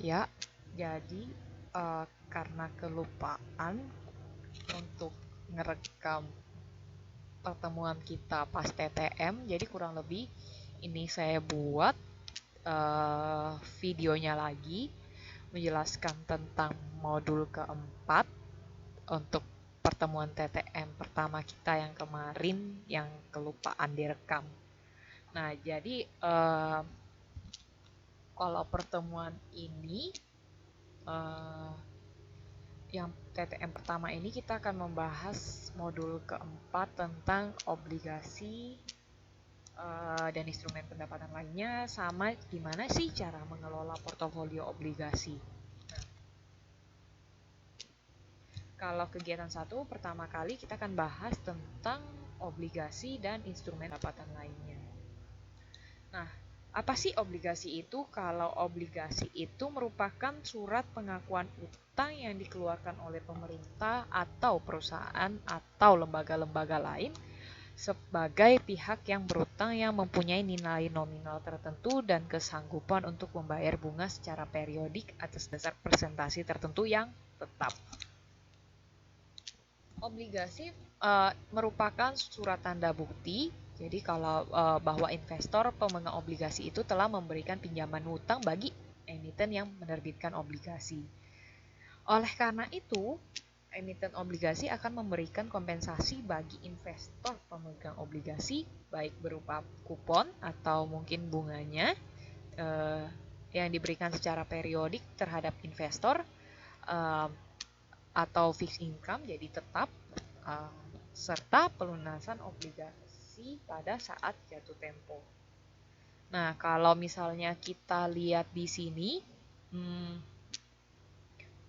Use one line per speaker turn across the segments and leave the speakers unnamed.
Ya, jadi karena kelupaan untuk ngerekam pertemuan kita pas TTM, jadi kurang lebih ini saya buat videonya lagi menjelaskan tentang modul keempat untuk pertemuan TTM pertama kita yang kemarin yang kelupaan direkam. Nah, jadi kalau pertemuan ini yang TTM pertama ini kita akan membahas modul keempat tentang obligasi dan instrumen pendapatan lainnya, sama gimana sih cara mengelola portofolio obligasi. Nah, kalau kegiatan 1 pertama kali kita akan bahas tentang obligasi dan instrumen pendapatan lainnya. Nah, apa sih obligasi itu? Kalau obligasi itu merupakan surat pengakuan utang yang dikeluarkan oleh pemerintah atau perusahaan atau lembaga-lembaga lain sebagai pihak yang berutang yang mempunyai nilai nominal tertentu dan kesanggupan untuk membayar bunga secara periodik atas dasar persentase tertentu yang tetap. Obligasi merupakan surat tanda bukti. Jadi kalau bahwa investor pemegang obligasi itu telah memberikan pinjaman hutang bagi emiten yang menerbitkan obligasi. Oleh karena itu, emiten obligasi akan memberikan kompensasi bagi investor pemegang obligasi, baik berupa kupon atau mungkin bunganya yang diberikan secara periodik terhadap investor, atau fixed income jadi tetap, serta pelunasan obligasi pada saat jatuh tempo. Nah, kalau misalnya kita lihat di sini,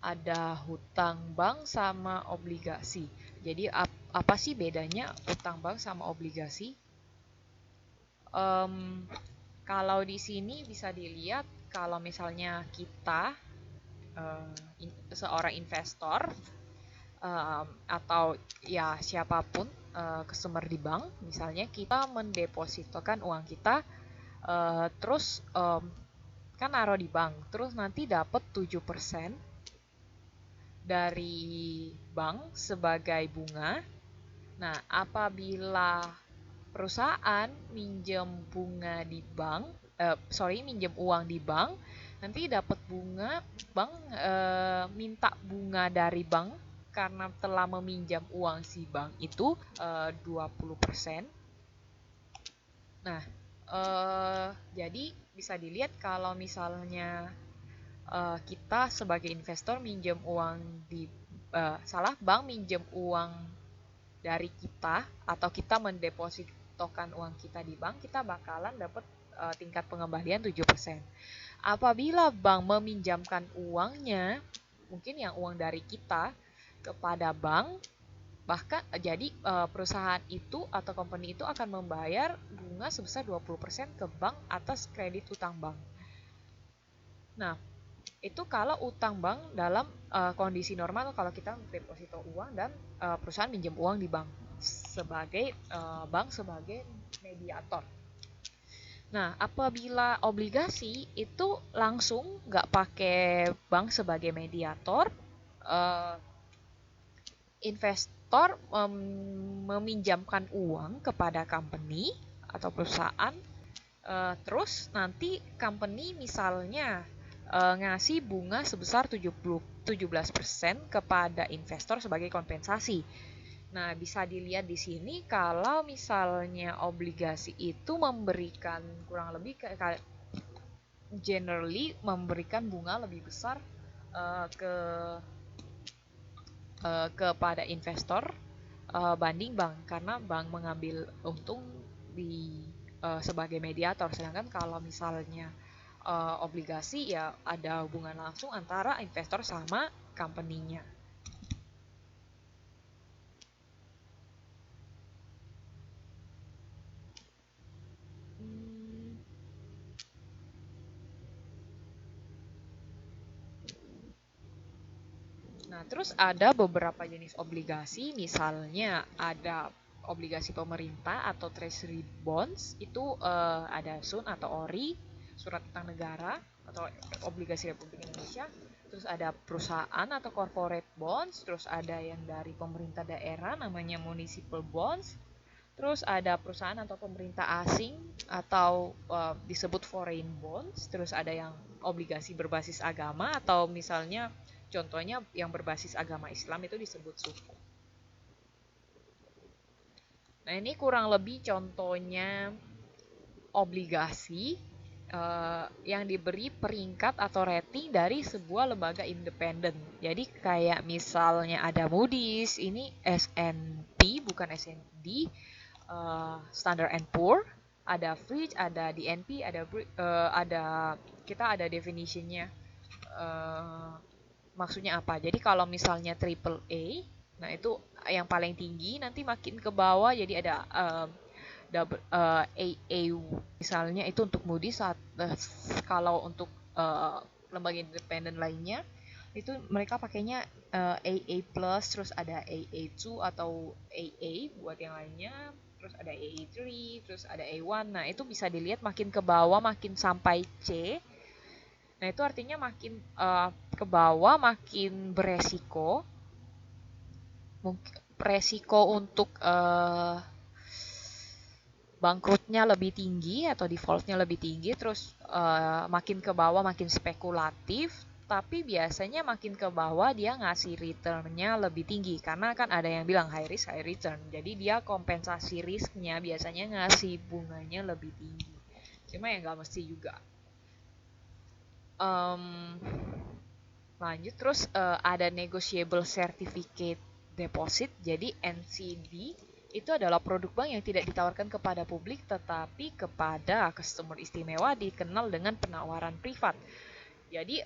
ada hutang bank sama obligasi. Jadi apa sih bedanya hutang bank sama obligasi? Kalau di sini bisa dilihat kalau misalnya kita seorang investor atau ya siapapun customer di bank, misalnya kita mendepositokan uang kita, terus kan naruh di bank, terus nanti dapat 7% dari bank sebagai bunga. Nah, apabila perusahaan minjem bunga di bank, minjem uang di bank, nanti dapat bunga, bank minta bunga dari bank karena telah meminjam uang si bank itu 20%. Nah, jadi bisa dilihat kalau misalnya kita sebagai investor minjem uang di bank minjem uang dari kita atau kita mendepositokan uang kita di bank, kita bakalan dapat tingkat pengembalian 7%. Apabila bank meminjamkan uangnya, mungkin yang uang dari kita kepada bank, bahkan jadi perusahaan itu atau company itu akan membayar bunga sebesar 20% ke bank atas kredit utang bank. Nah, itu kalau utang bank dalam kondisi normal, kalau kita deposito uang dan perusahaan minjem uang di bank sebagai bank sebagai mediator. Nah, apabila obligasi itu langsung nggak pakai bank sebagai mediator, investor meminjamkan uang kepada company atau perusahaan, terus nanti company misalnya ngasih bunga sebesar 17% kepada investor sebagai kompensasi. Nah, bisa dilihat di sini kalau misalnya obligasi itu memberikan kurang lebih generally memberikan bunga lebih besar kepada investor banding bank, karena bank mengambil untung sebagai mediator, sedangkan kalau misalnya obligasi ya ada hubungan langsung antara investor sama company-nya. Nah, terus ada beberapa jenis obligasi, misalnya ada obligasi pemerintah atau treasury bonds, itu ada SUN atau ORI, surat utang negara. atau obligasi Republik Indonesia, terus ada perusahaan atau corporate bonds, terus ada yang dari pemerintah daerah namanya municipal bonds, terus ada perusahaan atau pemerintah asing atau disebut foreign bonds, terus ada yang obligasi berbasis agama atau misalnya contohnya yang berbasis agama Islam itu disebut sukuk. Nah, ini kurang lebih contohnya obligasi yang diberi peringkat atau rating dari sebuah lembaga independen. Jadi kayak misalnya ada Moody's, ini S&P bukan S&D, Standard and Poor, ada Fitch, ada DNP, kita ada definitionnya. Maksudnya apa? Jadi kalau misalnya triple A, nah itu yang paling tinggi, nanti makin ke bawah jadi ada AA misalnya itu untuk Moody's. Kalau untuk lembaga independen lainnya itu mereka pakainya AA plus, terus ada AA2 atau AA buat yang lainnya, terus ada AA3, terus ada A1. Nah itu bisa dilihat makin ke bawah makin sampai C. Nah itu artinya makin ke bawah makin beresiko, mungkin resiko untuk bangkrutnya lebih tinggi atau defaultnya lebih tinggi, terus makin ke bawah makin spekulatif, tapi biasanya makin ke bawah dia ngasih returnnya lebih tinggi karena kan ada yang bilang high risk high return, jadi dia kompensasi risknya biasanya ngasih bunganya lebih tinggi, cuma ya nggak mesti juga. Lanjut, terus ada negotiable certificate deposit. Jadi NCD itu adalah produk bank yang tidak ditawarkan kepada publik tetapi kepada customer istimewa, dikenal dengan penawaran privat. Jadi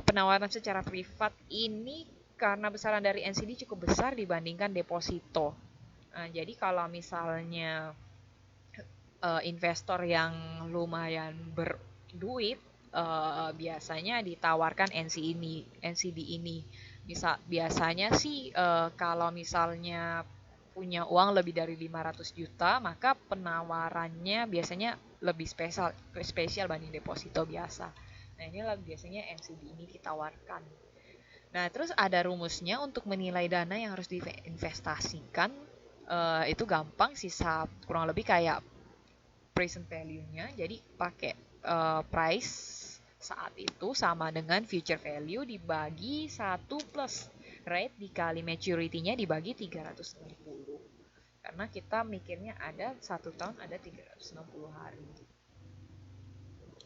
penawaran secara privat ini karena besaran dari NCD cukup besar dibandingkan deposito. Nah, jadi kalau misalnya investor yang lumayan berduit biasanya ditawarkan NCD ini. Biasanya sih kalau misalnya punya uang lebih dari 500 juta, maka penawarannya biasanya lebih spesial banding deposito biasa. Nah, ini biasanya NCD ini ditawarkan. Nah, terus ada rumusnya untuk menilai dana yang harus diinvestasikan. Itu gampang, kurang lebih kayak present value-nya. Jadi pakai price saat itu sama dengan future value dibagi 1 plus rate dikali maturity-nya dibagi 360. Karena kita mikirnya ada 1 tahun ada 360 hari.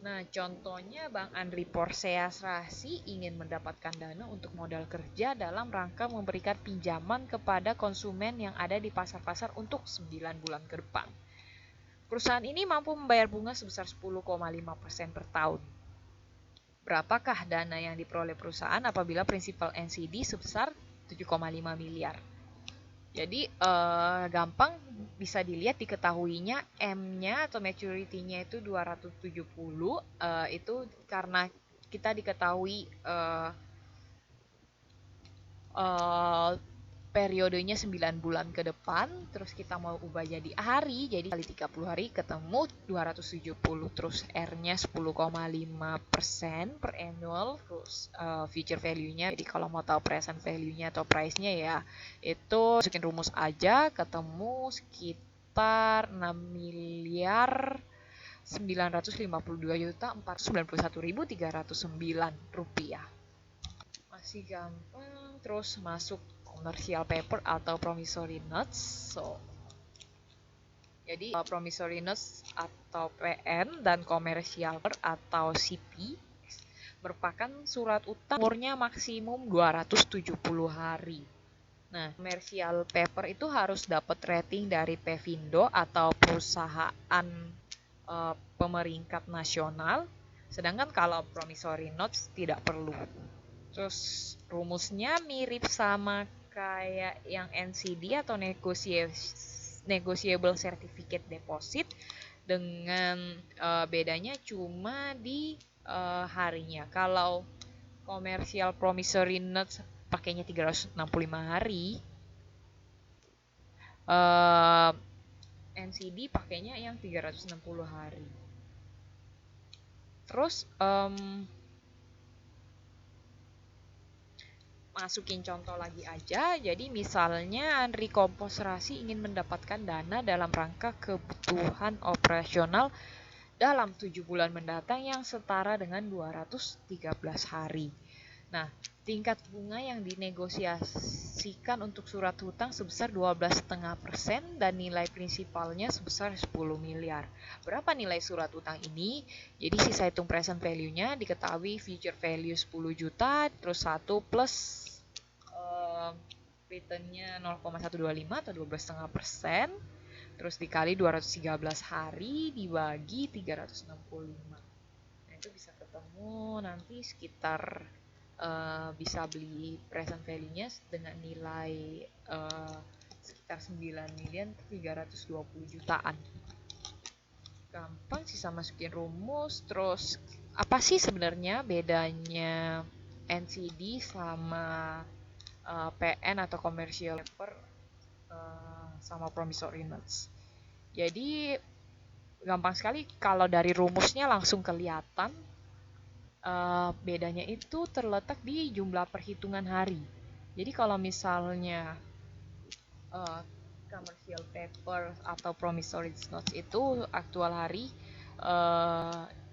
Nah, contohnya Bang Andri Porseas Rasi ingin mendapatkan dana untuk modal kerja dalam rangka memberikan pinjaman kepada konsumen yang ada di pasar-pasar untuk 9 bulan ke depan. Perusahaan ini mampu membayar bunga sebesar 10,5% per tahun. Berapakah dana yang diperoleh perusahaan apabila prinsipal NCD sebesar 7,5 miliar? Jadi gampang bisa dilihat diketahuinya M-nya atau maturity-nya itu 270, itu karena kita diketahui periodenya 9 bulan ke depan, terus kita mau ubah jadi hari, jadi kali 30 hari ketemu 270, terus R-nya 10,5% per annual, terus future value-nya, jadi kalau mau tahu present value-nya atau price-nya ya itu masukin rumus aja, ketemu sekitar 6 miliar 952.491.309 rupiah. Masih gampang. Terus masuk commercial paper atau promissory notes. Jadi promissory notes atau PN dan commercial paper atau CP merupakan surat utang umurnya maksimum 270 hari. Nah, commercial paper itu harus dapat rating dari Pevindo atau perusahaan pemeringkat nasional, sedangkan kalau promissory notes tidak perlu. Terus rumusnya mirip sama kayak yang NCD atau negotiable certificate deposit, dengan bedanya cuma di harinya. Kalau commercial promissory notes pakainya 365 hari, NCD pakainya yang 360 hari. Terus masukin contoh lagi aja. Jadi misalnya Andri Komposerasi ingin mendapatkan dana dalam rangka kebutuhan operasional dalam 7 bulan mendatang yang setara dengan 213 hari. Nah, tingkat bunga yang dinegosiasikan untuk surat hutang sebesar 12,5% dan nilai prinsipalnya sebesar 10 miliar. Berapa nilai surat hutang ini? Jadi sisa hitung present value-nya diketahui future value 10 juta, terus 1 plus return-nya 0,125 atau 12,5%, terus dikali 213 hari dibagi 365. Nah, itu bisa ketemu nanti sekitar bisa beli present value-nya dengan nilai sekitar 9.320 jutaan. Gampang, sisa masukin rumus. Terus apa sih sebenarnya bedanya NCD sama PN atau commercial paper sama promissory notes? Jadi gampang sekali, kalau dari rumusnya langsung kelihatan. Bedanya itu terletak di jumlah perhitungan hari. Jadi kalau misalnya commercial paper atau promissory notes itu aktual hari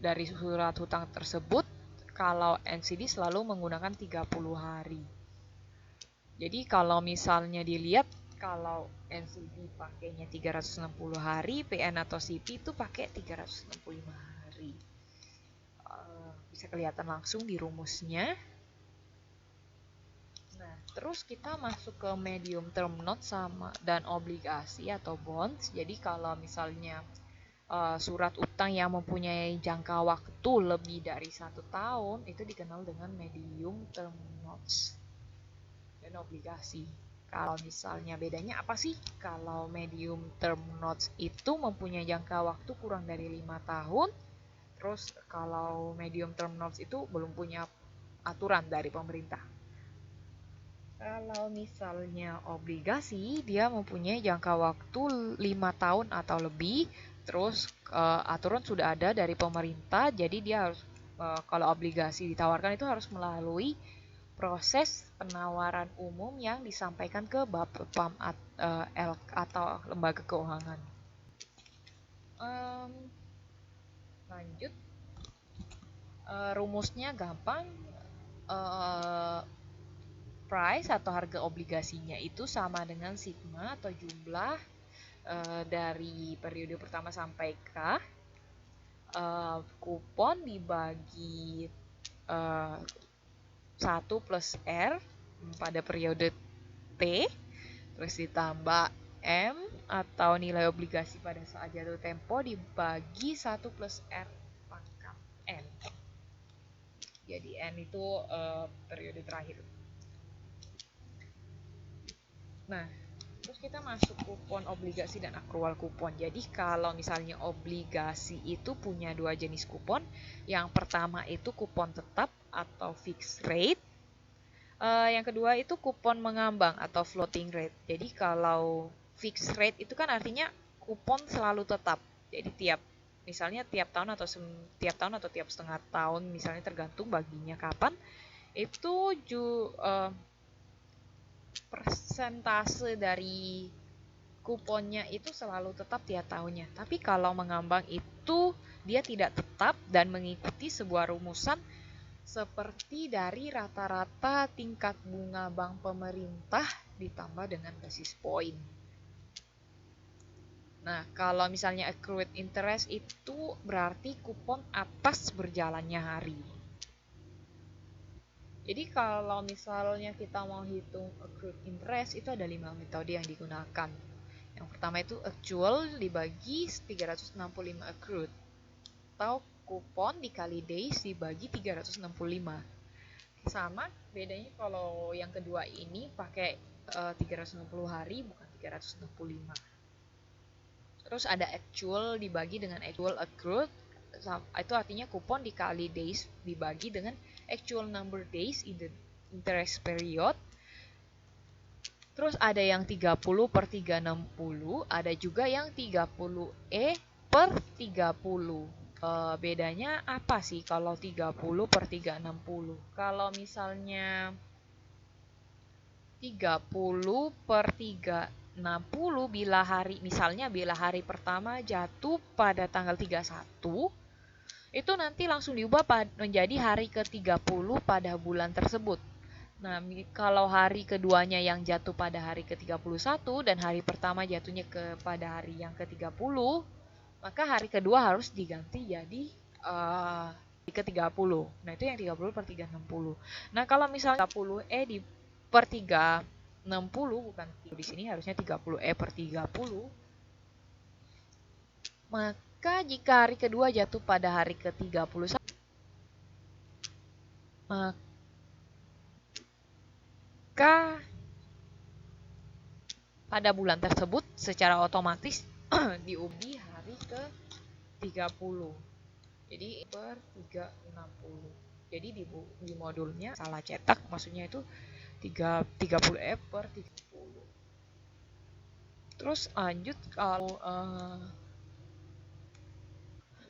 dari surat hutang tersebut, kalau NCD selalu menggunakan 30 hari. Jadi kalau misalnya dilihat, kalau NCD pakainya 360 hari, PN atau CP itu pakai 365 hari. Bisa kelihatan langsung di rumusnya. Nah, terus kita masuk ke medium term note dan obligasi atau bonds. Jadi kalau misalnya surat utang yang mempunyai jangka waktu lebih dari 1 tahun itu dikenal dengan medium term notes dan obligasi. Kalau misalnya bedanya apa sih? Kalau medium term notes itu mempunyai jangka waktu kurang dari 5 tahun. Terus kalau medium term notes itu belum punya aturan dari pemerintah. Kalau misalnya obligasi, dia mempunyai jangka waktu 5 tahun atau lebih. Terus aturan sudah ada dari pemerintah, jadi dia harus kalau obligasi ditawarkan itu harus melalui proses penawaran umum yang disampaikan ke Bapepam atau lembaga keuangan. Lanjut, rumusnya gampang. Price atau harga obligasinya itu sama dengan sigma atau jumlah dari periode pertama sampai K, kupon dibagi 1 plus R pada periode T, terus ditambah M atau nilai obligasi pada saat jatuh tempo dibagi 1 plus R pangkat N. Jadi N itu periode terakhir. Nah, terus kita masuk kupon obligasi dan akrual kupon. Jadi kalau misalnya obligasi itu punya 2 jenis kupon. Yang pertama itu kupon tetap atau fixed rate. Yang kedua itu kupon mengambang atau floating rate. Jadi kalau fixed rate itu kan artinya kupon selalu tetap. Jadi misalnya tiap tahun atau tiap setengah tahun, misalnya tergantung baginya kapan, itu persentase dari kuponnya itu selalu tetap tiap tahunnya. Tapi kalau mengambang itu dia tidak tetap dan mengikuti sebuah rumusan seperti dari rata-rata tingkat bunga bank pemerintah ditambah dengan basis point. Nah, kalau misalnya accrued interest itu berarti kupon atas berjalannya hari. Jadi kalau misalnya kita mau hitung accrued interest itu ada 5 metode yang digunakan. Yang pertama itu actual dibagi 365 accrued, atau kupon dikali days dibagi 365. Sama, bedanya kalau yang kedua ini pakai 360 hari bukan 365. Terus ada actual dibagi dengan actual accrued, itu artinya kupon dikali days dibagi dengan actual number days in the interest period. Terus ada yang 30/360, ada juga yang 30E/30. Bedanya apa sih kalau 30 per 360? Kalau misalnya 30 per 360 bila hari pertama jatuh pada tanggal 31, itu nanti langsung diubah menjadi hari ke-30 pada bulan tersebut. Nah, kalau hari keduanya yang jatuh pada hari ke-31 dan hari pertama jatuhnya pada hari yang ke-30, maka hari kedua harus diganti jadi ke-30. Nah, itu yang 30 per 360. Nah, kalau misalnya 30E per 360, bukan di sini harusnya 30E per 30. Maka jika hari kedua jatuh pada hari ke-31, maka pada bulan tersebut secara otomatis diundi hari ke-30. Jadi per 360. Jadi di modulnya salah cetak, maksudnya itu 30E per 30. Terus lanjut kalau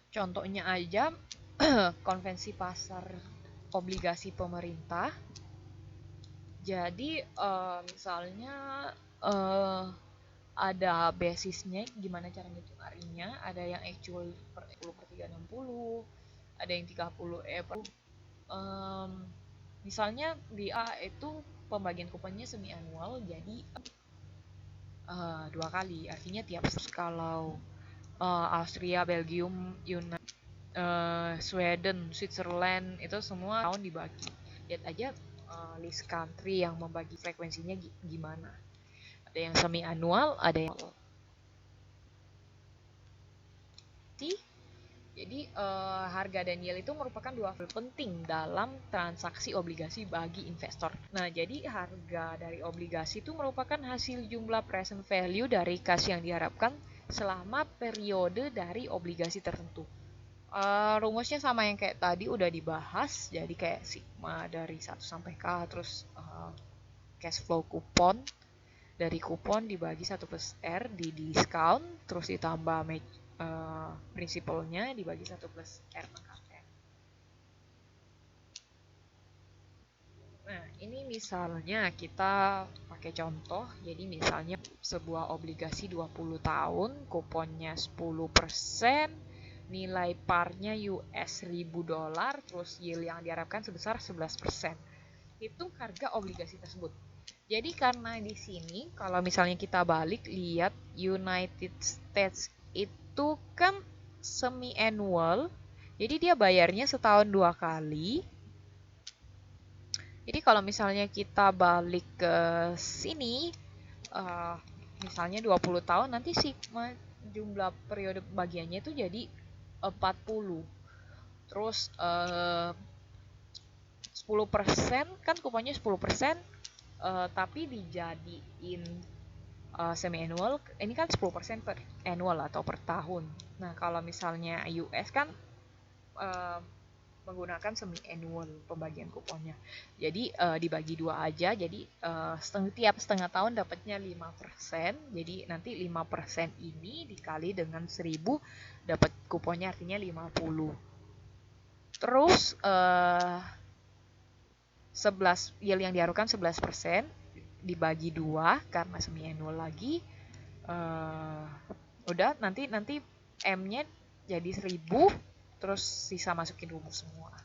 contohnya aja konvensi pasar obligasi pemerintah. Jadi misalnya ada basisnya, gimana cara ngitung harinya, ada yang actual per 10 per 360, ada yang 30E per misalnya di A itu pembagian kuponnya semi annual, jadi 2 kali, artinya tiap kalau Austria, Belgium, Sweden, Switzerland itu semua tahun dibagi. Lihat aja list country yang membagi frekuensinya gimana. Ada yang semi annual, ada yang jadi harga dan yield itu merupakan dua hal penting dalam transaksi obligasi bagi investor. Nah, jadi harga dari obligasi itu merupakan hasil jumlah present value dari kas yang diharapkan selama periode dari obligasi tertentu. Rumusnya sama yang kayak tadi udah dibahas, jadi kayak sigma dari 1 sampai K, terus cash flow kupon, dari kupon dibagi 1 plus R di discount, terus ditambah prinsipalnya dibagi 1 plus R pangkat N. Nah, ini misalnya kita pakai contoh, jadi misalnya sebuah obligasi 20 tahun, kuponnya 10%, nilai parnya US $1.000, terus yield yang diharapkan sebesar 11%. Hitung harga obligasi tersebut. Jadi karena di sini kalau misalnya kita balik lihat United States itu kan semi annual, jadi dia bayarnya setahun 2 kali. Jadi kalau misalnya kita balik ke sini, misalnya 20 tahun, nanti sigma jumlah periode bagiannya itu jadi 40. Terus 10% kan kuponnya 10%, tapi dijadiin semi annual, ini kan 10% per annual atau per tahun. Nah, kalau misalnya US kan menggunakan semi annual pembagian kuponnya. Jadi dibagi 2 aja, jadi tiap setengah tahun dapatnya 5%. Jadi nanti 5% ini dikali dengan 1000 dapat kuponnya, artinya 50. Terus 11 yield yang diharapkan 11% dibagi 2 karena semi annual lagi, udah nanti M-nya jadi 1000, terus sisa masukin rumus semua.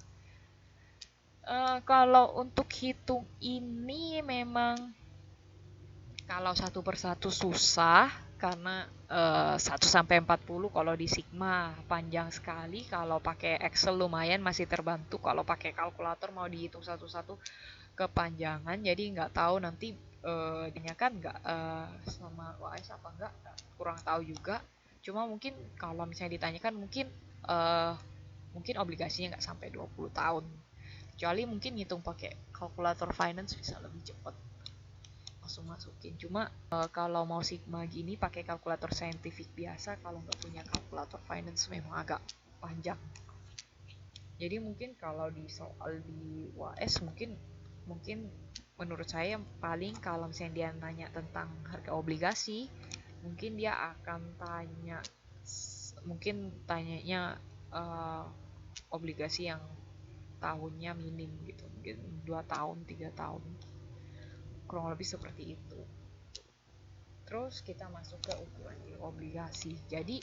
Kalau untuk hitung ini memang kalau satu persatu susah karena 1 sampai 40 kalau di Sigma panjang sekali. Kalau pakai Excel lumayan masih terbantu. Kalau pakai kalkulator mau dihitung satu-satu kepanjangan, jadi nggak tahu nanti ditanyakan nggak sama UAS apa enggak, kurang tahu juga. Cuma mungkin kalau misalnya ditanyakan mungkin obligasinya nggak sampai 20 tahun. Kecuali mungkin ngitung pakai kalkulator finance bisa lebih cepat langsung masukin. Cuma kalau mau Sigma gini pakai kalkulator saintifik biasa, kalau nggak punya kalkulator finance memang agak panjang. Jadi mungkin kalau di soal di UAS mungkin menurut saya paling kalau misalnya dia nanya tentang harga obligasi, mungkin dia akan tanyanya obligasi yang tahunnya minim gitu, mungkin 2 tahun 3 tahun, kurang lebih seperti itu. Terus kita masuk ke ukuran yield obligasi. Jadi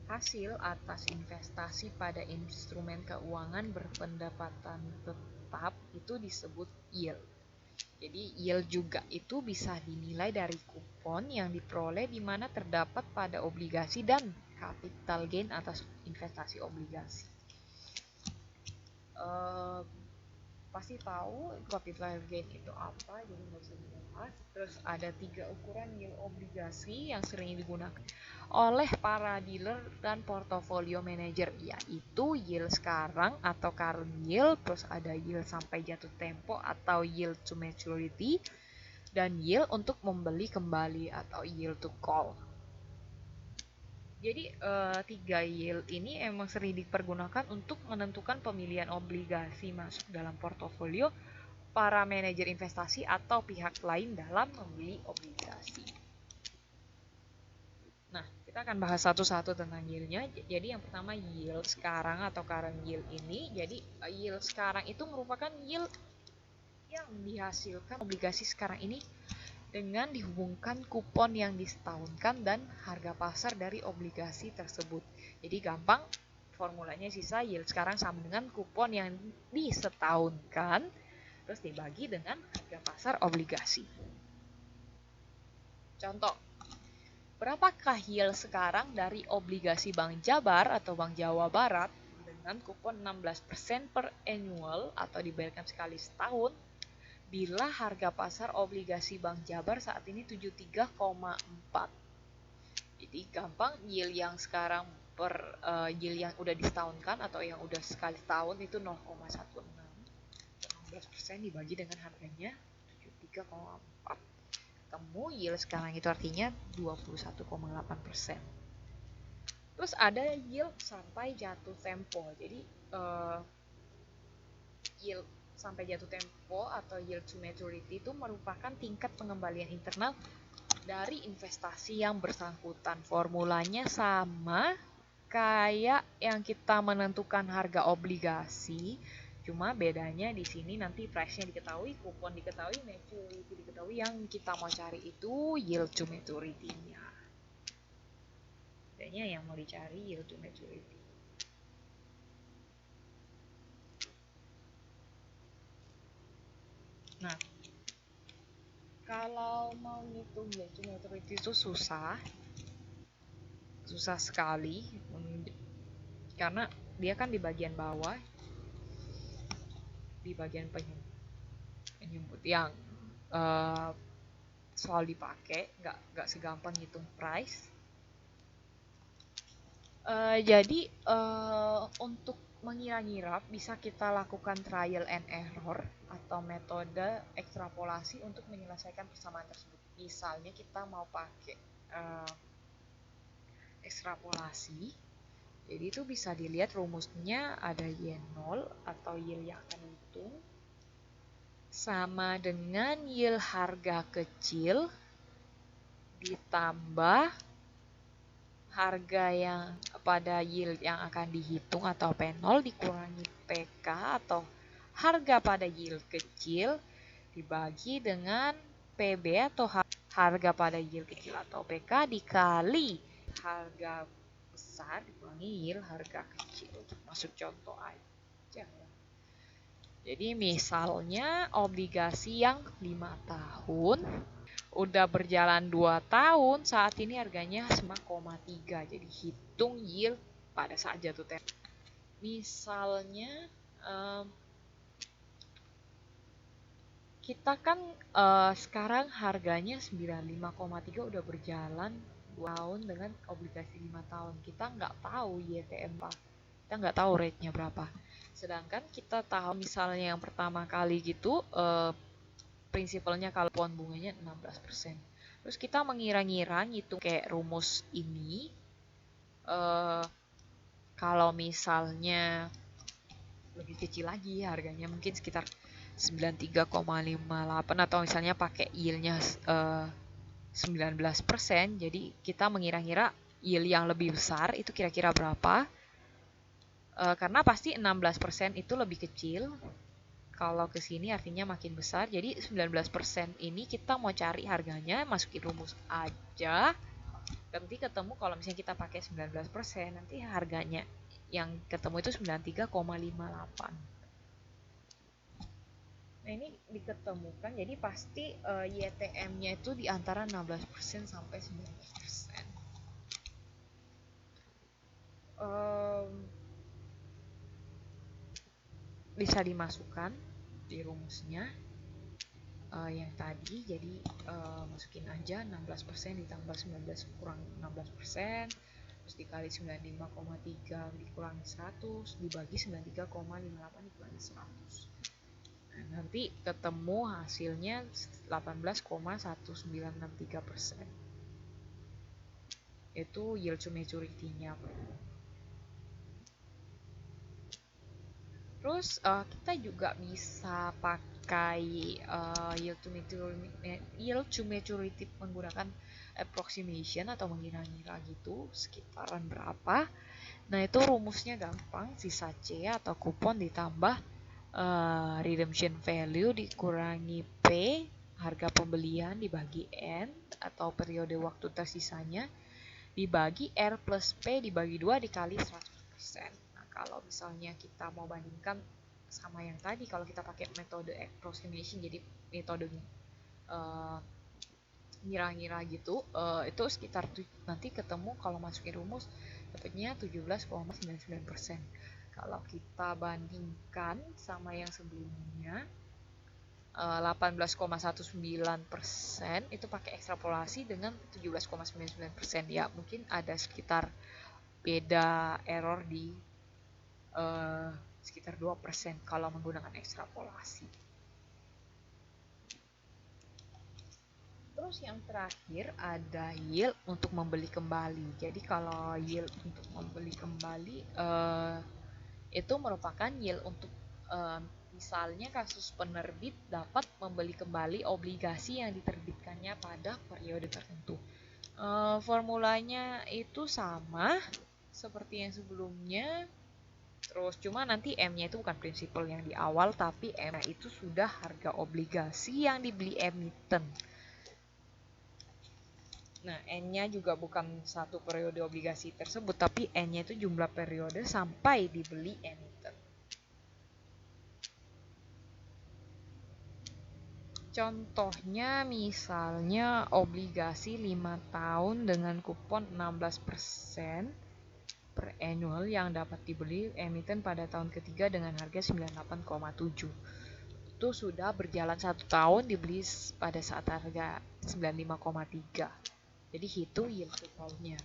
hasil atas investasi pada instrumen keuangan berpendapatan tetap itu disebut yield. Jadi yield juga itu bisa dinilai dari kupon yang diperoleh di mana terdapat pada obligasi dan capital gain atas investasi obligasi. Pasti tahu capital gain itu apa, jadi nggak usah dibahas. Terus ada 3 ukuran yield obligasi yang sering digunakan oleh para dealer dan portfolio manager, yaitu yield sekarang atau current yield, terus ada yield sampai jatuh tempo atau yield to maturity, dan yield untuk membeli kembali atau yield to call. Jadi 3 yield ini emang sering dipergunakan untuk menentukan pemilihan obligasi masuk dalam portofolio para manajer investasi atau pihak lain dalam membeli obligasi. Nah, kita akan bahas satu-satu tentang yieldnya. Jadi yang pertama yield sekarang atau current yield ini. Jadi yield sekarang itu merupakan yield yang dihasilkan obligasi sekarang ini dengan dihubungkan kupon yang disetahunkan dan harga pasar dari obligasi tersebut. Jadi gampang, formulanya sisa yield sekarang sama dengan kupon yang disetahunkan terus dibagi dengan harga pasar obligasi. Contoh, berapakah yield sekarang dari obligasi Bank Jabar atau Bank Jawa Barat dengan kupon 16% per annual atau dibayarkan sekali setahun bila harga pasar obligasi Bank Jabar saat ini 73,4. Jadi gampang, yield yang sekarang per yield yang udah disetahunkan atau yang udah sekali setahun itu 0,16. 16% dibagi dengan harganya 73,4. Ketemu yield sekarang itu artinya 21,8%. Terus ada yield sampai jatuh tempo. Jadi yield sampai jatuh tempo atau yield to maturity itu merupakan tingkat pengembalian internal dari investasi yang bersangkutan. Formulanya sama kayak yang kita menentukan harga obligasi, cuma bedanya di sini nanti price-nya diketahui, kupon diketahui, maturity diketahui. Yang kita mau cari itu yield to maturity-nya. Bedanya yang mau dicari yield to maturity. Nah, kalau mau ngitung yield to maturity itu susah sekali, karena dia kan di bagian bawah, di bagian penyebut yang selalu dipakai, nggak segampang ngitung price. Jadi untuk mengira-ngira bisa kita lakukan trial and error atau metode ekstrapolasi untuk menyelesaikan persamaan tersebut. Misalnya kita mau pakai ekstrapolasi, jadi itu bisa dilihat rumusnya ada Y0 atau yield yang akan dihitung sama dengan yield harga kecil ditambah harga yang pada yield yang akan dihitung atau P0 dikurangi PK atau harga pada yield kecil dibagi dengan PB atau harga pada yield kecil atau PK dikali harga besar dikurangi yield harga kecil. Masuk contoh aja. Jadi misalnya obligasi yang 5 tahun udah berjalan 2 tahun, saat ini harganya 5,3. Jadi hitung yield pada saat jatuh tempo. Misalnya kita kan sekarang harganya 95,3 udah berjalan 2 tahun dengan obligasi 5 tahun. Kita nggak tahu YTM apa. Kita nggak tahu rate-nya berapa. Sedangkan kita tahu misalnya yang pertama kali gitu prinsipalnya kalau kupon bunganya 16%. Terus kita mengira-ngira ngitung kayak rumus ini. Kalau misalnya lebih kecil lagi harganya mungkin sekitar 93,58 atau misalnya pakai yield-nya 19%. Jadi kita mengira-ngira yield yang lebih besar itu kira-kira berapa? Karena pasti 16% itu lebih kecil. Kalau ke sini artinya makin besar. Jadi 19% ini kita mau cari harganya, masukin rumus aja. Nanti ketemu kalau misalnya kita pakai 19%, nanti harganya yang ketemu itu 93,58. Nah, ini diketemukan, jadi pasti YTM-nya itu di antara 16% sampai 19%. Bisa dimasukkan di rumusnya yang tadi. Jadi masukin aja 16% ditambah 19 kurang 16%, terus dikali 95,3 dikurangi 100 dibagi 93,58 dikurangi 100. Nah, nanti ketemu hasilnya 18,1963%. Itu yield to maturity-nya. Terus kita juga bisa pakai yield to maturity menggunakan approximation atau mengira-ngira gitu, sekitaran berapa. Nah, itu rumusnya gampang, sisa C atau kupon ditambah redemption value dikurangi P, harga pembelian dibagi N atau periode waktu tersisanya, dibagi R plus P dibagi 2 dikali 100%. Nah, kalau misalnya kita mau bandingkan sama yang tadi, kalau kita pakai metode approximation, jadi metode ngira-ngira gitu, itu sekitar nanti ketemu kalau masukin rumus dapatnya 17,99%. Kalau kita bandingkan sama yang sebelumnya 18,19% itu pakai ekstrapolasi dengan 17,99%, ya mungkin ada sekitar beda error di sekitar 2% kalau menggunakan ekstrapolasi. Terus yang terakhir ada yield untuk membeli kembali. Jadi kalau yield untuk membeli kembali itu merupakan yield untuk misalnya kasus penerbit dapat membeli kembali obligasi yang diterbitkannya pada periode tertentu. Formulanya itu sama seperti yang sebelumnya. Terus cuma nanti M-nya itu bukan prinsipal yang di awal, tapi M-nya itu sudah harga obligasi yang dibeli emiten. Nah, N-nya juga bukan satu periode obligasi tersebut, tapi N-nya itu jumlah periode sampai dibeli emiten. Contohnya misalnya obligasi 5 tahun dengan kupon 16% per annual yang dapat dibeli emiten pada tahun ketiga dengan harga 98,7. Itu sudah berjalan 1 tahun, dibeli pada saat harga 95,3. Jadi itu yield to call-nya.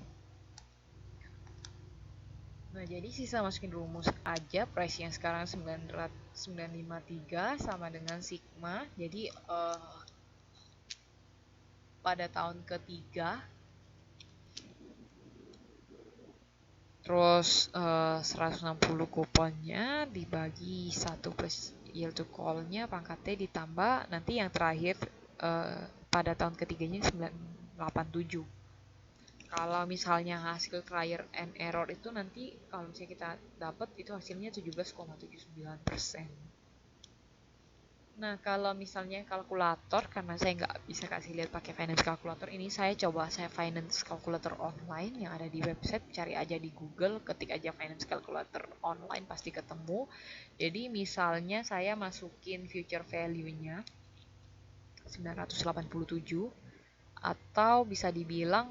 Nah, jadi sisa masukin rumus aja, price yang sekarang 953 sama dengan sigma. Jadi pada tahun ketiga terus 160 kuponnya dibagi 1 plus yield to call-nya pangkat T ditambah nanti yang terakhir pada tahun ketiganya 987. Kalau misalnya hasil trial and error itu nanti kalau misalnya kita dapat itu hasilnya 17,79%. Nah, kalau misalnya kalkulator, karena saya nggak bisa kasih lihat pakai finance calculator, ini saya finance calculator online yang ada di website, cari aja di Google, ketik aja finance calculator online pasti ketemu. Jadi misalnya saya masukin future value-nya 987, atau bisa dibilang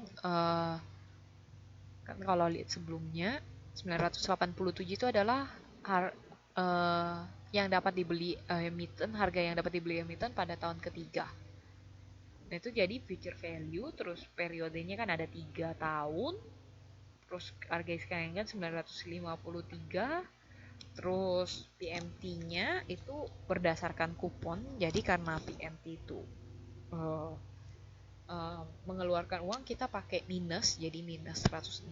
kan kalau lihat sebelumnya 987 itu adalah yang dapat dibeli emiten, harga yang dapat dibeli emiten pada tahun ketiga. Nah, itu jadi future value, terus periodenya kan ada 3 tahun, terus harga sekarang kan 953, terus PMT-nya itu berdasarkan kupon, jadi karena PMT itu mengeluarkan uang kita pakai minus, jadi minus 160.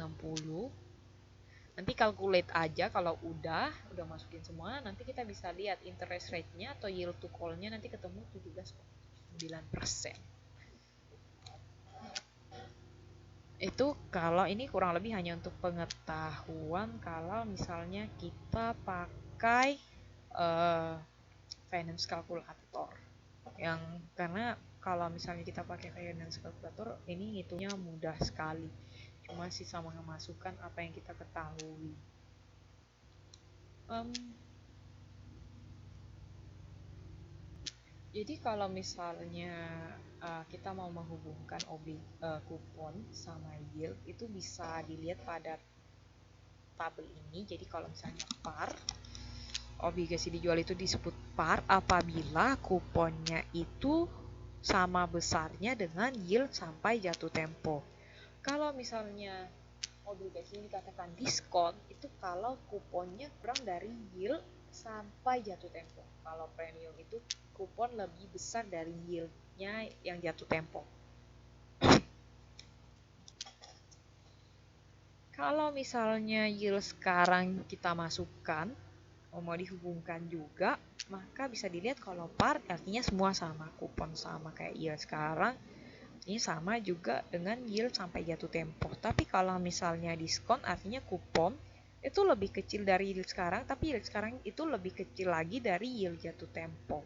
Nanti calculate aja kalau udah masukin semua, nanti kita bisa lihat interest rate-nya atau yield to call-nya nanti ketemu 17,9%. Itu kalau ini kurang lebih hanya untuk pengetahuan kalau misalnya kita pakai uh, finance calculator. Yang karena kalau misalnya kita pakai finance calculator ini ngitungnya mudah sekali. Cuma sih sama memasukkan apa yang kita ketahui. Jadi kalau misalnya kita mau menghubungkan kupon sama yield itu bisa dilihat pada tabel ini. Jadi kalau misalnya par, obligasi dijual itu disebut par apabila kuponnya itu sama besarnya dengan yield sampai jatuh tempo. Kalau misalnya obligasi ini dikatakan diskon, itu kalau kuponnya kurang dari yield sampai jatuh tempo. Kalau premium itu kupon lebih besar dari yieldnya yang jatuh tempo. Kalau misalnya yield sekarang kita masukkan, mau dihubungkan juga, maka bisa dilihat kalau par artinya semua sama, kupon sama kayak yield sekarang, ini sama juga dengan yield sampai jatuh tempo. Tapi kalau misalnya diskon artinya kupon itu lebih kecil dari yield sekarang, tapi yield sekarang itu lebih kecil lagi dari yield jatuh tempo.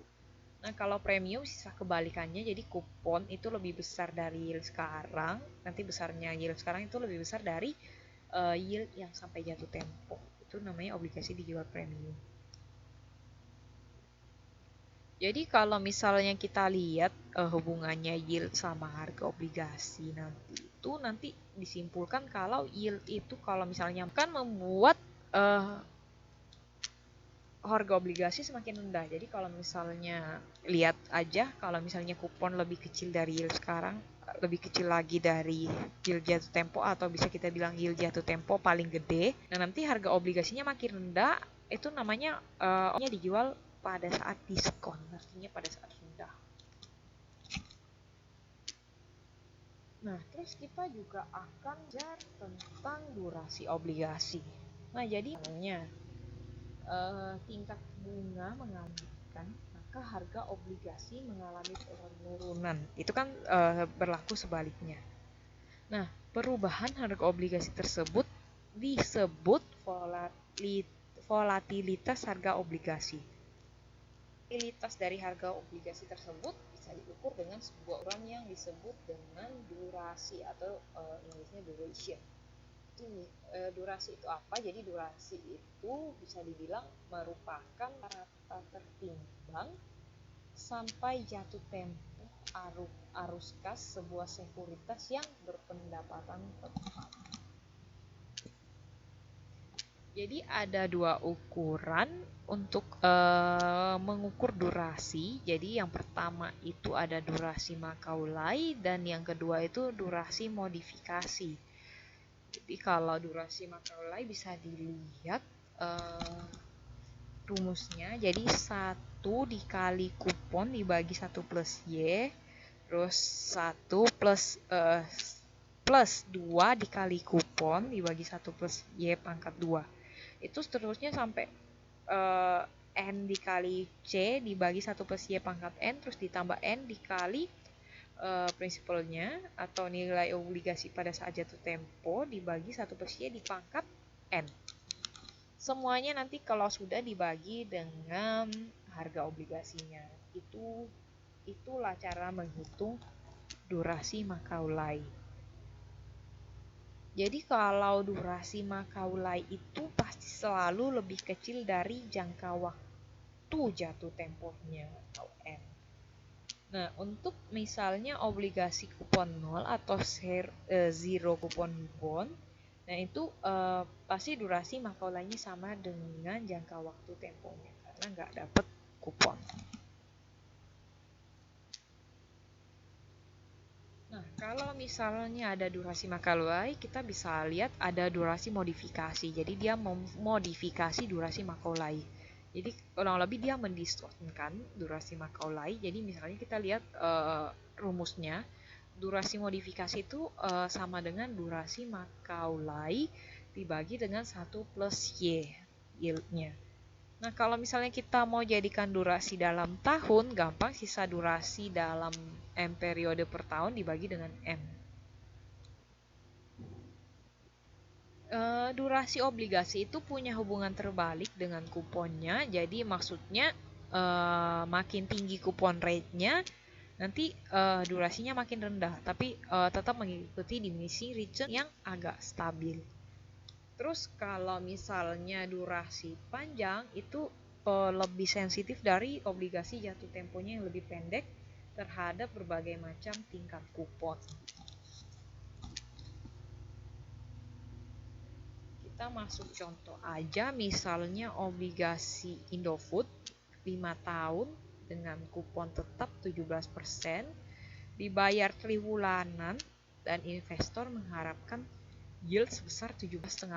Nah, kalau premium sisa kebalikannya, jadi kupon itu lebih besar dari yield sekarang, nanti besarnya yield sekarang itu lebih besar dari yield yang sampai jatuh tempo. Itu namanya obligasi dijual premium. Jadi kalau misalnya kita lihat hubungannya yield sama harga obligasi nanti disimpulkan kalau yield itu kalau misalnya kan membuat harga obligasi semakin rendah. Jadi kalau misalnya lihat aja kalau misalnya kupon lebih kecil dari yield sekarang, lebih kecil lagi dari yield jatuh tempo atau bisa kita bilang yield jatuh tempo paling gede. Nah, nanti harga obligasinya makin rendah, itu namanya dijual pada saat diskon, artinya pada saat rendah. Nah, terus kita juga akan belajar tentang durasi obligasi. Nah, jadi tingkat bunga mengalamikan, maka harga obligasi mengalami penurunan. Itu kan berlaku sebaliknya. Nah, perubahan harga obligasi tersebut disebut volatilitas harga obligasi. Volatilitas dari harga obligasi tersebut bisa diukur dengan sebuah ukuran yang disebut dengan durasi atau Inggrisnya duration. Durasi itu apa? Jadi durasi itu bisa dibilang merupakan rata tertimbang sampai jatuh tempo arus kas sebuah sekuritas yang berpendapatan tetap. Jadi ada dua ukuran untuk mengukur durasi. Jadi yang pertama itu ada durasi Macaulay dan yang kedua itu durasi modifikasi. Jadi kalau durasi Macaulay bisa dilihat rumusnya. Jadi 1 dikali kupon dibagi 1 plus Y, terus 1 plus 2 dikali kupon dibagi 1 plus Y pangkat 2. Itu seterusnya sampai N dikali C dibagi 1 plus Y pangkat N, terus ditambah N dikali prinsipalnya atau nilai obligasi pada saat jatuh tempo dibagi 1 plus Y dipangkat N. Semuanya nanti kalau sudah dibagi dengan harga obligasinya. Itulah cara menghitung durasi Macaulay. Jadi kalau durasi Macaulay itu pasti selalu lebih kecil dari jangka waktu jatuh temponya atau N. Nah, untuk misalnya obligasi kupon 0 atau zero kupon bond, nah itu pasti durasi Macaulay-nya sama dengan jangka waktu temponya karena nggak dapat kupon. Nah, kalau misalnya ada durasi Macaulay, kita bisa lihat ada durasi modifikasi. Jadi dia memodifikasi durasi Macaulay. Jadi kurang lebih dia mendistortionkan durasi Macaulay. Jadi misalnya kita lihat rumusnya, durasi modifikasi itu sama dengan durasi Macaulay dibagi dengan 1 plus Y yieldnya. Nah, kalau misalnya kita mau jadikan durasi dalam tahun, gampang, sisa durasi dalam M periode per tahun dibagi dengan M. Durasi obligasi itu punya hubungan terbalik dengan kuponnya. Jadi maksudnya makin tinggi kupon rate-nya, nanti durasinya makin rendah, tapi tetap mengikuti diminishing return yang agak stabil. Terus kalau misalnya durasi panjang itu lebih sensitif dari obligasi jatuh temponya yang lebih pendek terhadap berbagai macam tingkat kupon. Kita masuk contoh aja, misalnya obligasi Indofood 5 tahun dengan kupon tetap 17%, dibayar triwulanan, dan investor mengharapkan yield sebesar 17,5%.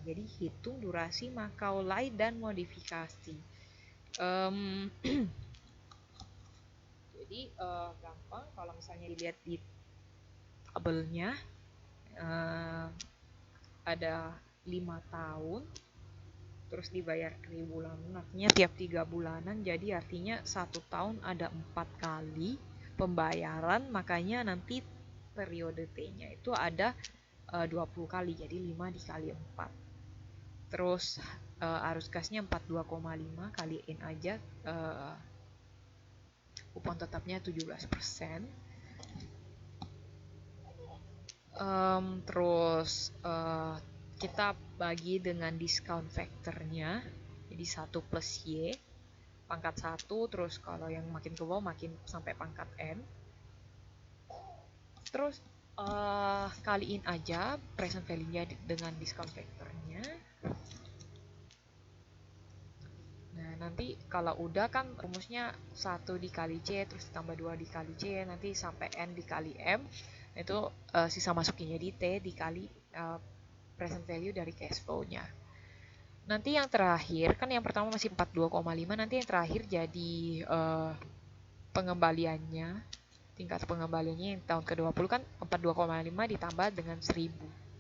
Jadi hitung durasi Macaulay dan modifikasi. Jadi gampang kalau misalnya dilihat di tabelnya, ada 5 tahun terus dibayar triwulanan, artinya tiap 3 bulanan, jadi artinya 1 tahun ada 4 kali pembayaran, makanya nanti periode T-nya itu ada 20 kali, jadi 5 dikali 4. Terus arus gasnya 42,5, kaliin aja kupon tetapnya 17%. Terus kita bagi dengan discount factornya, jadi 1 plus Y pangkat 1, terus kalau yang makin ke bawah makin sampai pangkat N. Terus kaliin aja present value-nya dengan discount factornya. Nah, nanti kalau udah kan rumusnya 1 dikali C, terus ditambah 2 dikali C, nanti sampai N dikali M. Itu sisa masukinnya di T dikali present value dari cash flow-nya. Nanti yang terakhir, kan yang pertama masih 42,5, nanti yang terakhir jadi pengembaliannya, tingkat pengembaliannya yang tahun ke-20 kan 42,5 ditambah dengan 1000.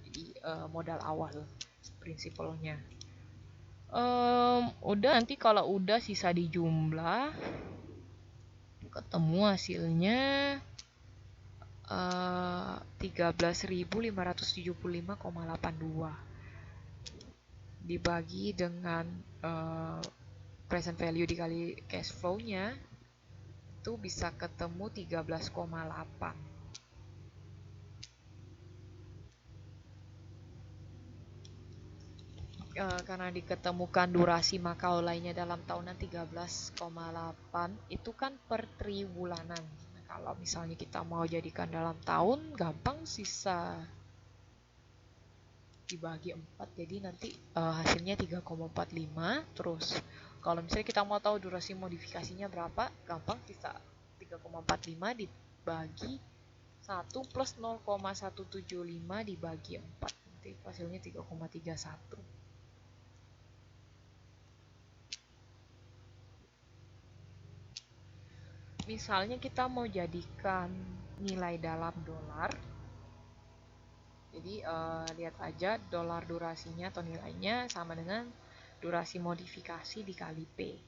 Jadi modal awal prinsipalnya. Udah, nanti kalau udah sisa dijumlah ketemu hasilnya 13.575,82 dibagi dengan present value dikali cash flow-nya itu bisa ketemu 13,8. Karena diketemukan durasi Macaulay-nya dalam tahunan 13,8, itu kan per triwulanan. Nah, kalau misalnya kita mau jadikan dalam tahun, gampang, sisa dibagi 4, jadi nanti hasilnya 3,45. Terus kalau misalnya kita mau tahu durasi modifikasinya berapa, gampang, sisa 3,45 dibagi 1 plus 0,175 dibagi 4, nanti hasilnya 3,31. Misalnya kita mau jadikan nilai dalam dolar, jadi lihat aja dolar durasinya atau nilainya sama dengan durasi modifikasi dikali P.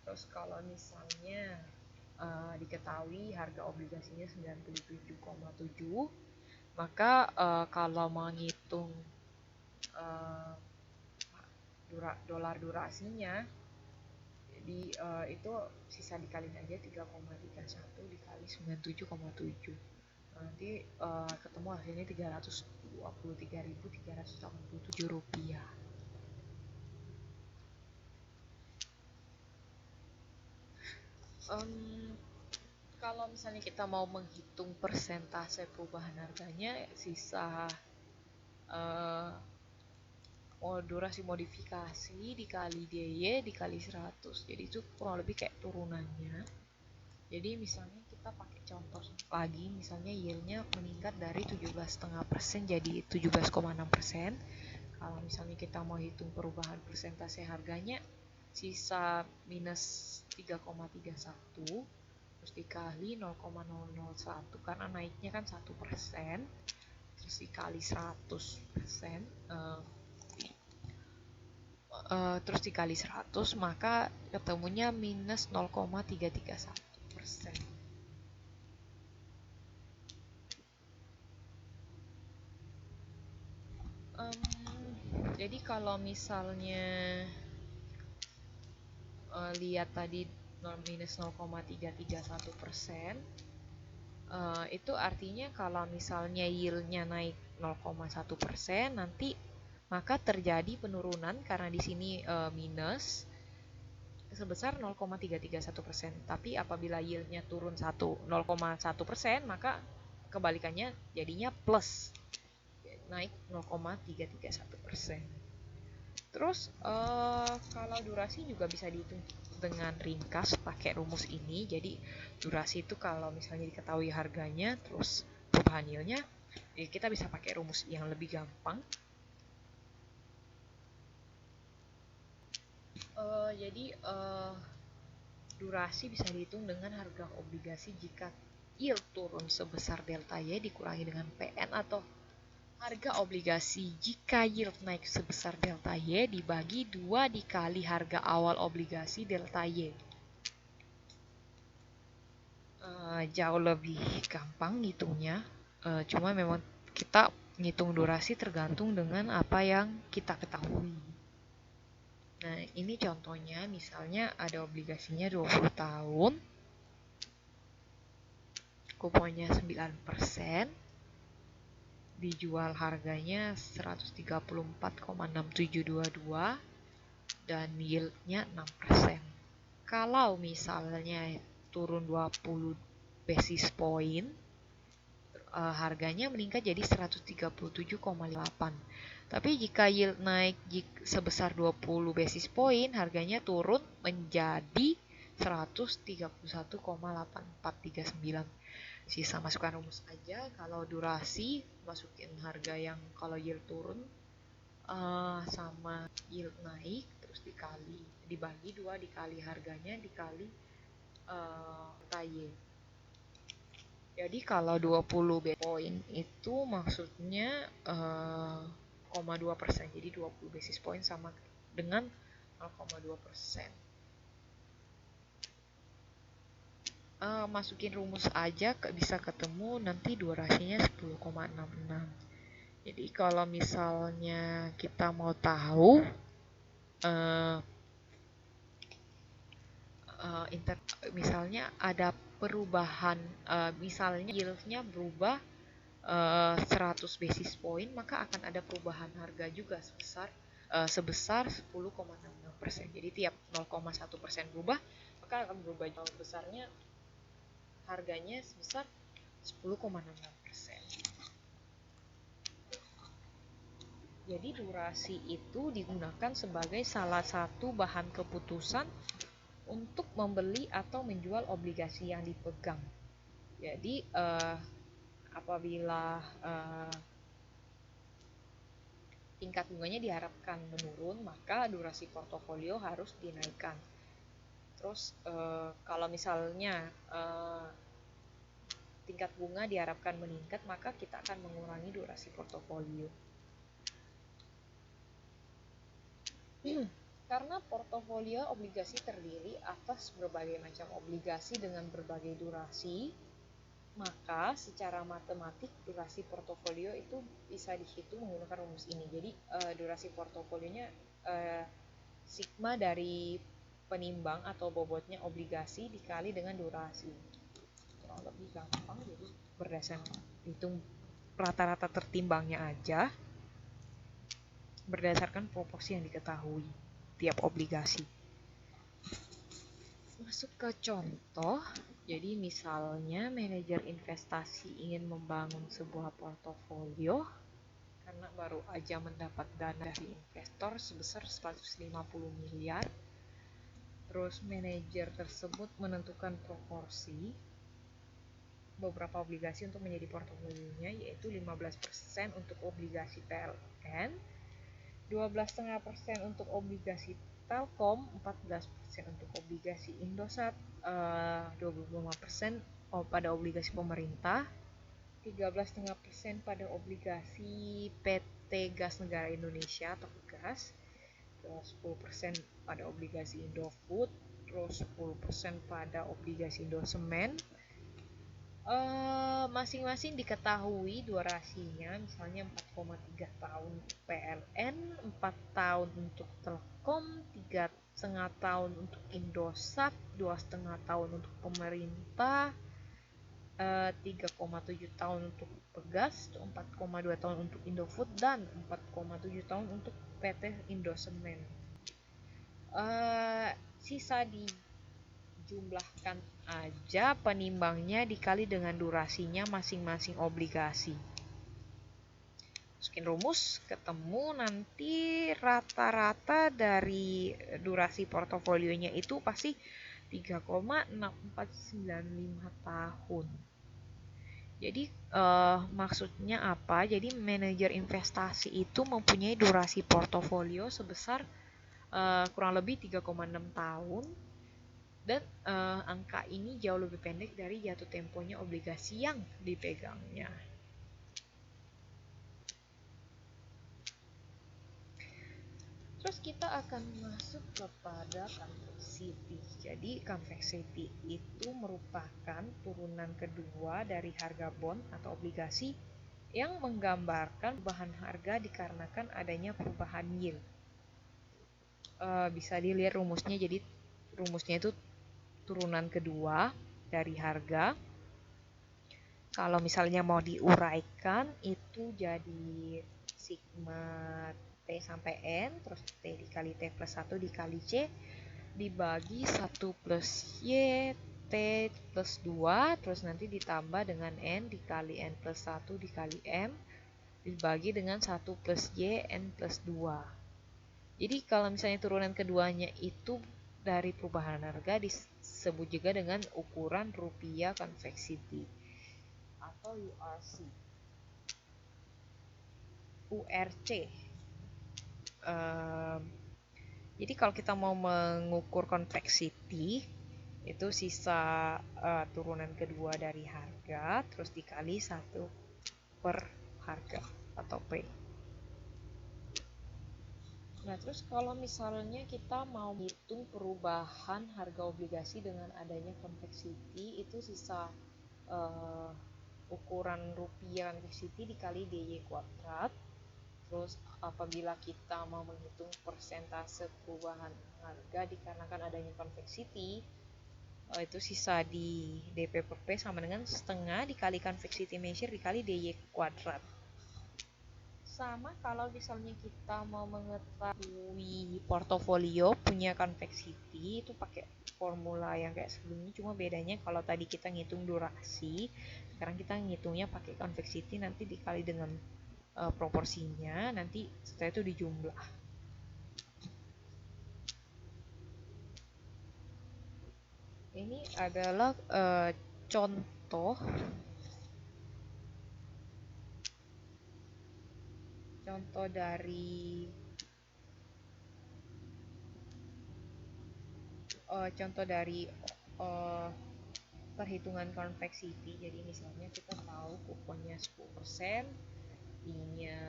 Terus kalau misalnya diketahui harga obligasinya 97,7, maka kalau menghitung dolar durasinya, jadi itu sisa dikaliin aja 3,31 dikali 97,7. Nanti ketemu hasilnya 323.387 rupiah. Kalau misalnya kita mau menghitung persentase perubahan harganya, sisa durasi modifikasi dikali DY dikali 100, jadi itu kurang lebih kayak turunannya. Jadi misalnya kita pakai contoh lagi, misalnya yieldnya meningkat dari 17,5% jadi 17,6%. Kalau misalnya kita mau hitung perubahan persentase harganya, sisa minus 3,31 terus dikali 0,001 karena naiknya kan 1%, terus dikali 100%, terus dikali 100, maka ketemunya minus 0,331%. Jadi kalau misalnya lihat tadi minus 0,331%, itu artinya kalau misalnya yield-nya naik 0,1%, nanti maka terjadi penurunan karena di sini minus sebesar 0,331%. Tapi apabila yield-nya turun 0,1%, maka kebalikannya jadinya plus, naik 0,331%. Terus kalau durasi juga bisa dihitung dengan ringkas pakai rumus ini. Jadi durasi itu kalau misalnya diketahui harganya terus perubahan yield-nya, kita bisa pakai rumus yang lebih gampang. Jadi durasi bisa dihitung dengan harga obligasi jika yield turun sebesar delta Y dikurangi dengan PN, atau harga obligasi jika yield naik sebesar delta Y dibagi 2 dikali harga awal obligasi delta Y. Jauh lebih gampang ngitungnya, cuma memang kita ngitung durasi tergantung dengan apa yang kita ketahui. Nah, ini contohnya, misalnya ada obligasinya 20 tahun, kuponnya 9%, dijual harganya 134,6722 dan yieldnya 6%. Kalau misalnya turun 20 basis point, harganya meningkat jadi 137,8. Tapi jika yield naik sebesar 20 basis point, harganya turun menjadi 131,8439. Sisa masukkan rumus aja. Kalau durasi masukin harga yang kalau yield turun sama yield naik, terus dibagi 2 dikali harganya dikali TY. Jadi kalau 20 basis point itu maksudnya 0,2%. Jadi 20 basis point sama dengan 0,2%. Masukin rumus aja bisa ketemu nanti durasinya 10,66. Jadi kalau misalnya kita mau tahu misalnya ada perubahan, misalnya yield-nya berubah 100 basis point, maka akan ada perubahan harga juga sebesar 10,66%. Jadi tiap 0,1% berubah, maka akan berubah besarnya harganya sebesar 10,66%. Jadi durasi itu digunakan sebagai salah satu bahan keputusan untuk membeli atau menjual obligasi yang dipegang. Jadi apabila tingkat bunganya diharapkan menurun, maka durasi portofolio harus dinaikkan. Terus kalau misalnya tingkat bunga diharapkan meningkat, maka kita akan mengurangi durasi portofolio. Karena portofolio obligasi terdiri atas berbagai macam obligasi dengan berbagai durasi, maka secara matematik durasi portofolio itu bisa dihitung menggunakan rumus ini. Jadi durasi portofolionya sigma dari penimbang atau bobotnya obligasi dikali dengan durasi. Kurang lebih gampang, jadi berdasarkan hitung rata-rata tertimbangnya aja berdasarkan proporsi yang diketahui tiap obligasi. Masuk ke contoh. Jadi misalnya manajer investasi ingin membangun sebuah portofolio karena baru aja mendapat dana dari investor sebesar 150 miliar. Terus manajer tersebut menentukan proporsi beberapa obligasi untuk menjadi portofolionya, yaitu 15% untuk obligasi PLN, 12,5% untuk obligasi Telkom, 14% untuk obligasi Indosat, 25% pada obligasi pemerintah, 13,5% pada obligasi PT Gas Negara Indonesia atau Gas, terus 10% pada obligasi Indofood, terus 10% pada obligasi Indosemen, Masing-masing diketahui durasinya, misalnya 4,3 tahun untuk PLN, 4 tahun untuk Telkom, 3,5 tahun untuk Indosat, 2,5 tahun untuk pemerintah, 3,7 tahun untuk Pegas, 4,2 tahun untuk Indofood, dan 4,7 tahun untuk PT Indosemen. Sisa dijumlahkan aja penimbangnya dikali dengan durasinya masing-masing obligasi. Masukin rumus, ketemu nanti rata-rata dari durasi portofolionya itu pasti 3,6495 tahun. Jadi maksudnya apa? Jadi manajer investasi itu mempunyai durasi portofolio sebesar kurang lebih 3,6 tahun, dan angka ini jauh lebih pendek dari jatuh temponya obligasi yang dipegangnya. Terus kita akan masuk kepada convexity. Jadi convexity itu merupakan turunan kedua dari harga bond atau obligasi yang menggambarkan perubahan harga dikarenakan adanya perubahan yield. Bisa dilihat rumusnya, jadi rumusnya itu turunan kedua dari harga. Kalau misalnya mau diuraikan itu jadi sigma T sampai N, terus T dikali T plus 1 dikali C, dibagi 1 plus Y, T plus 2, terus nanti ditambah dengan N dikali N plus 1 dikali M, dibagi dengan 1 plus Y, N plus 2. Jadi kalau misalnya turunan keduanya itu dari perubahan harga disebut juga dengan ukuran rupiah convexity atau URC. Jadi kalau kita mau mengukur convexity itu sisa turunan kedua dari harga terus dikali 1 per harga atau P. Nah, terus kalau misalnya kita mau hitung perubahan harga obligasi dengan adanya convexity, itu sisa ukuran rupiah convexity dikali DY kuadrat. Terus apabila kita mau menghitung persentase perubahan harga dikarenakan adanya convexity, itu sisa di DP per P sama dengan setengah dikali convexity measure dikali DY kuadrat. Sama kalau misalnya kita mau mengetahui portofolio punya convexity, itu pakai formula yang kayak sebelumnya, cuma bedanya kalau tadi kita ngitung durasi, sekarang kita ngitungnya pakai convexity, nanti dikali dengan proporsinya, nanti setelah itu dijumlah. Ini adalah contoh dari perhitungan convexity. Jadi misalnya kita tahu kuponnya 10%, I-nya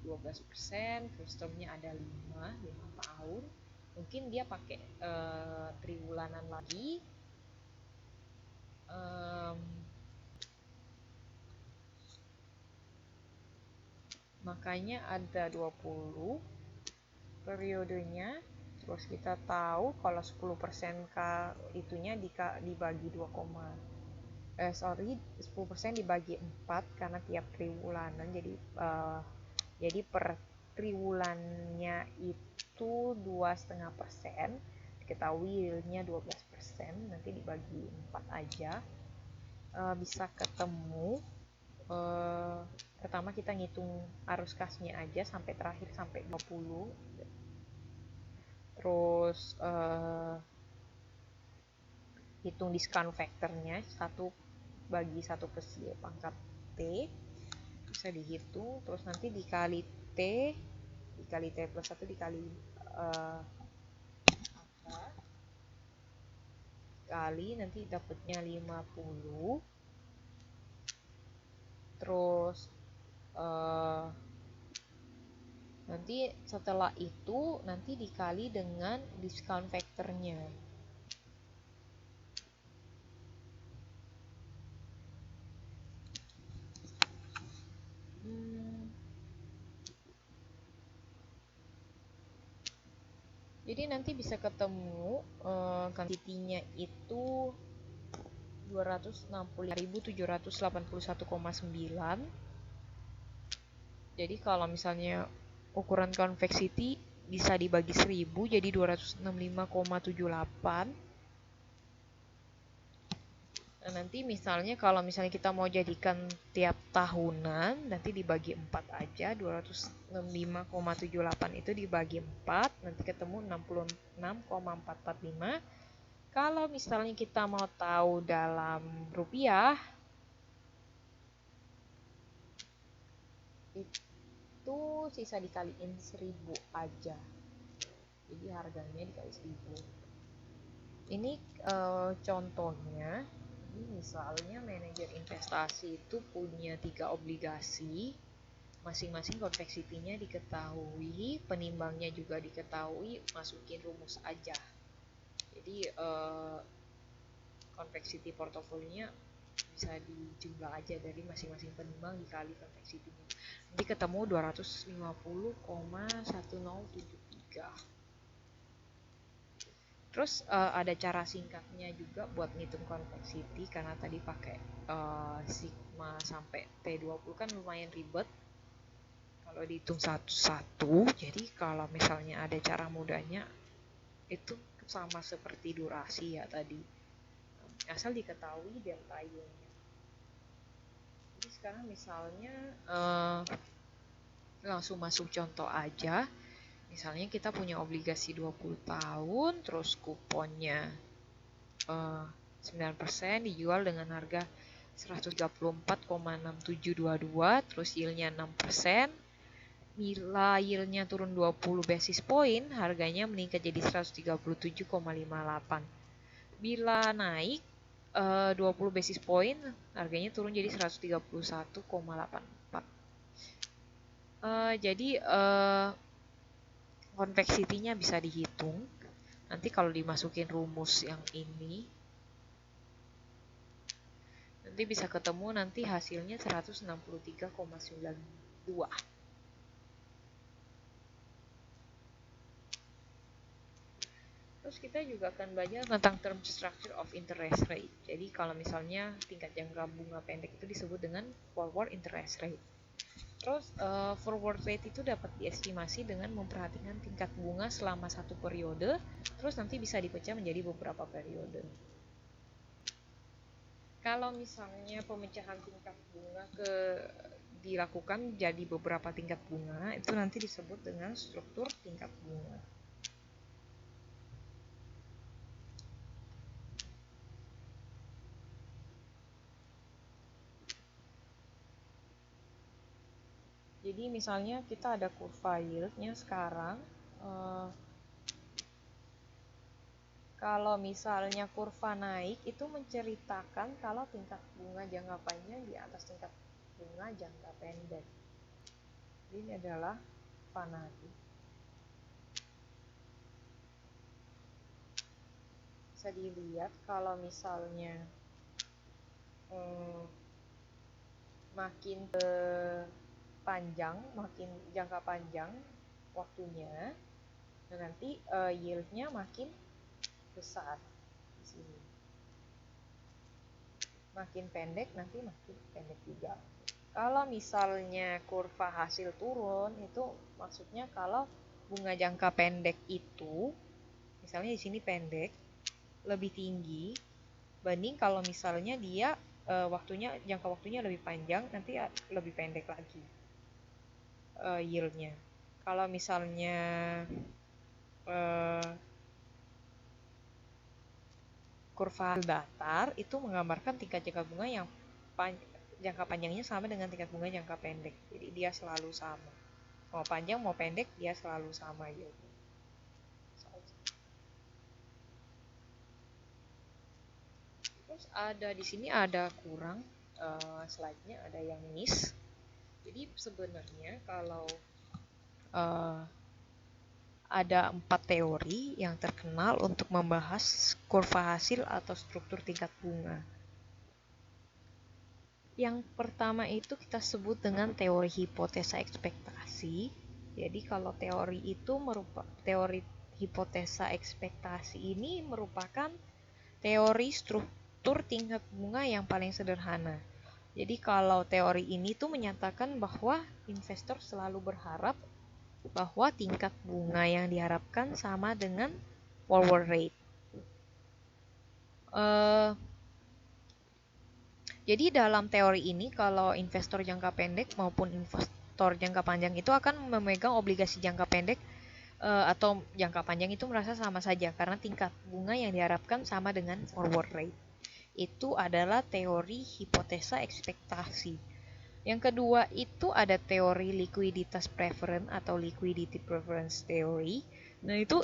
12%, terus termnya ada 5 tahun. Mungkin dia pakai triwulanan lagi. Makanya ada 20 periodenya. Terus kita tahu kalau 10% itunya dibagi 10% dibagi 4 karena tiap triwulanan. Jadi per triwulannya itu 2,5%. Diketahui yieldnya 12%, nanti dibagi 4 aja. Bisa ketemu pertama kita ngitung arus kasnya aja sampai terakhir sampai 20. Terus hitung discount factornya 1 bagi 1 plus Y pangkat T, bisa dihitung. Terus nanti dikali T plus 1 dikali kali nanti dapatnya 50. Terus nanti setelah itu nanti dikali dengan discount factornya. Jadi nanti bisa ketemu kuantitinya itu 265.781,9. Jadi kalau misalnya ukuran konveksiti bisa dibagi 1000 jadi 265,78. Nah, nanti misalnya kalau misalnya kita mau jadikan tiap tahunan, nanti dibagi 4 aja, 265,78 itu dibagi 4, nanti ketemu 66,445. Kalau misalnya kita mau tahu dalam rupiah, itu sisa dikaliin 1000 aja. Jadi harganya dikali 1000. Ini contohnya. Ini misalnya manajer investasi itu punya 3 obligasi, masing-masing konveksitinya diketahui, penimbangnya juga diketahui, masukin rumus aja. Jadi konveksiti portofolionya bisa dijumlah aja dari masing-masing penimbang dikali konveksitinya. Nanti ketemu 250,1073. Terus ada cara singkatnya juga buat ngitung konveksiti, karena tadi pakai sigma sampai T20 kan lumayan ribet kalau dihitung satu-satu. Jadi kalau misalnya ada cara mudahnya, itu sama seperti durasi ya tadi, asal diketahui delta yield-nya. Jadi sekarang misalnya langsung masuk contoh aja. Misalnya kita punya obligasi 20 tahun, terus kuponnya 9%, dijual dengan harga 134,6722, terus yield-nya 6%. Bila yield-nya turun 20 basis point, harganya meningkat jadi 137,58. Bila naik 20 basis point, harganya turun jadi 131,84. Jadi konveksitinya bisa dihitung. Nanti kalau dimasukin rumus yang ini, nanti bisa ketemu nanti hasilnya 163,92. Terus kita juga akan belajar tentang term structure of interest rate. Jadi kalau misalnya tingkat jangka bunga pendek itu disebut dengan forward interest rate. Terus forward rate itu dapat diestimasi dengan memperhatikan tingkat bunga selama satu periode, terus nanti bisa dipecah menjadi beberapa periode. Kalau misalnya pemecahan tingkat bunga dilakukan jadi beberapa tingkat bunga, itu nanti disebut dengan struktur tingkat bunga. Jadi misalnya kita ada kurva yield-nya sekarang. Kalau misalnya kurva naik, itu menceritakan kalau tingkat bunga jangka panjang di atas tingkat bunga jangka pendek. Ini adalah Fibonacci. Bisa dilihat kalau misalnya makin panjang, makin jangka panjang waktunya, nanti yield-nya makin besar di sini. Makin pendek nanti makin pendek juga. Kalau misalnya kurva hasil turun, itu maksudnya kalau bunga jangka pendek itu, misalnya di sini pendek, lebih tinggi banding kalau misalnya dia jangka waktunya lebih panjang, nanti lebih pendek lagi yield-nya. Kalau misalnya kurva datar itu menggambarkan tingkat jangka bunga yang jangka panjangnya sama dengan tingkat bunga jangka pendek. Jadi dia selalu sama. Mau panjang mau pendek dia selalu sama yield-nya. Terus di sini ada kurang slide-nya, ada yang miss. Jadi sebenarnya kalau ada 4 teori yang terkenal untuk membahas kurva hasil atau struktur tingkat bunga. Yang pertama itu kita sebut dengan teori hipotesa ekspektasi. Jadi kalau teori itu merupakan teori hipotesa ekspektasi ini merupakan teori struktur tingkat bunga yang paling sederhana. Jadi kalau teori ini tuh menyatakan bahwa investor selalu berharap bahwa tingkat bunga yang diharapkan sama dengan forward rate. Jadi dalam teori ini kalau investor jangka pendek maupun investor jangka panjang itu akan memegang obligasi jangka pendek atau jangka panjang itu merasa sama saja karena tingkat bunga yang diharapkan sama dengan forward rate. Itu adalah teori hipotesa ekspektasi. Yang kedua itu ada teori likuiditas preference atau liquidity preference theory. Nah itu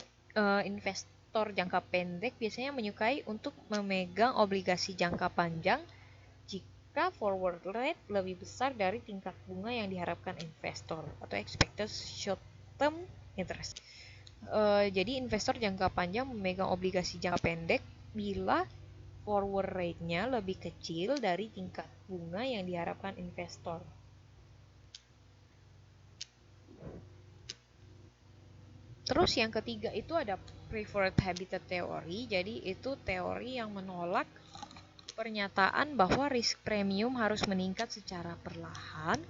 investor jangka pendek biasanya menyukai untuk memegang obligasi jangka panjang jika forward rate lebih besar dari tingkat bunga yang diharapkan investor atau expected short term interest. Jadi investor jangka panjang memegang obligasi jangka pendek bila forward rate-nya lebih kecil dari tingkat bunga yang diharapkan investor. Terus yang ketiga itu ada preferred habitat theory. Jadi itu teori yang menolak pernyataan bahwa risk premium harus meningkat secara perlahan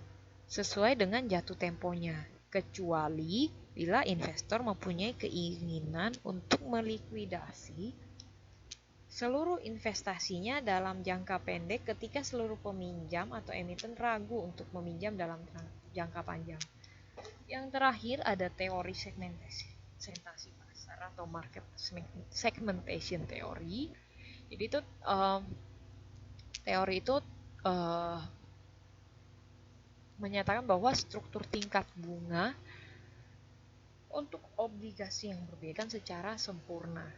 sesuai dengan jatuh temponya, kecuali bila investor mempunyai keinginan untuk melikuidasi seluruh investasinya dalam jangka pendek ketika seluruh peminjam atau emiten ragu untuk meminjam dalam jangka panjang. Yang terakhir ada teori segmentasi pasar atau market segmentation theory. Jadi itu teori itu menyatakan bahwa struktur tingkat bunga untuk obligasi yang berbeda secara sempurna.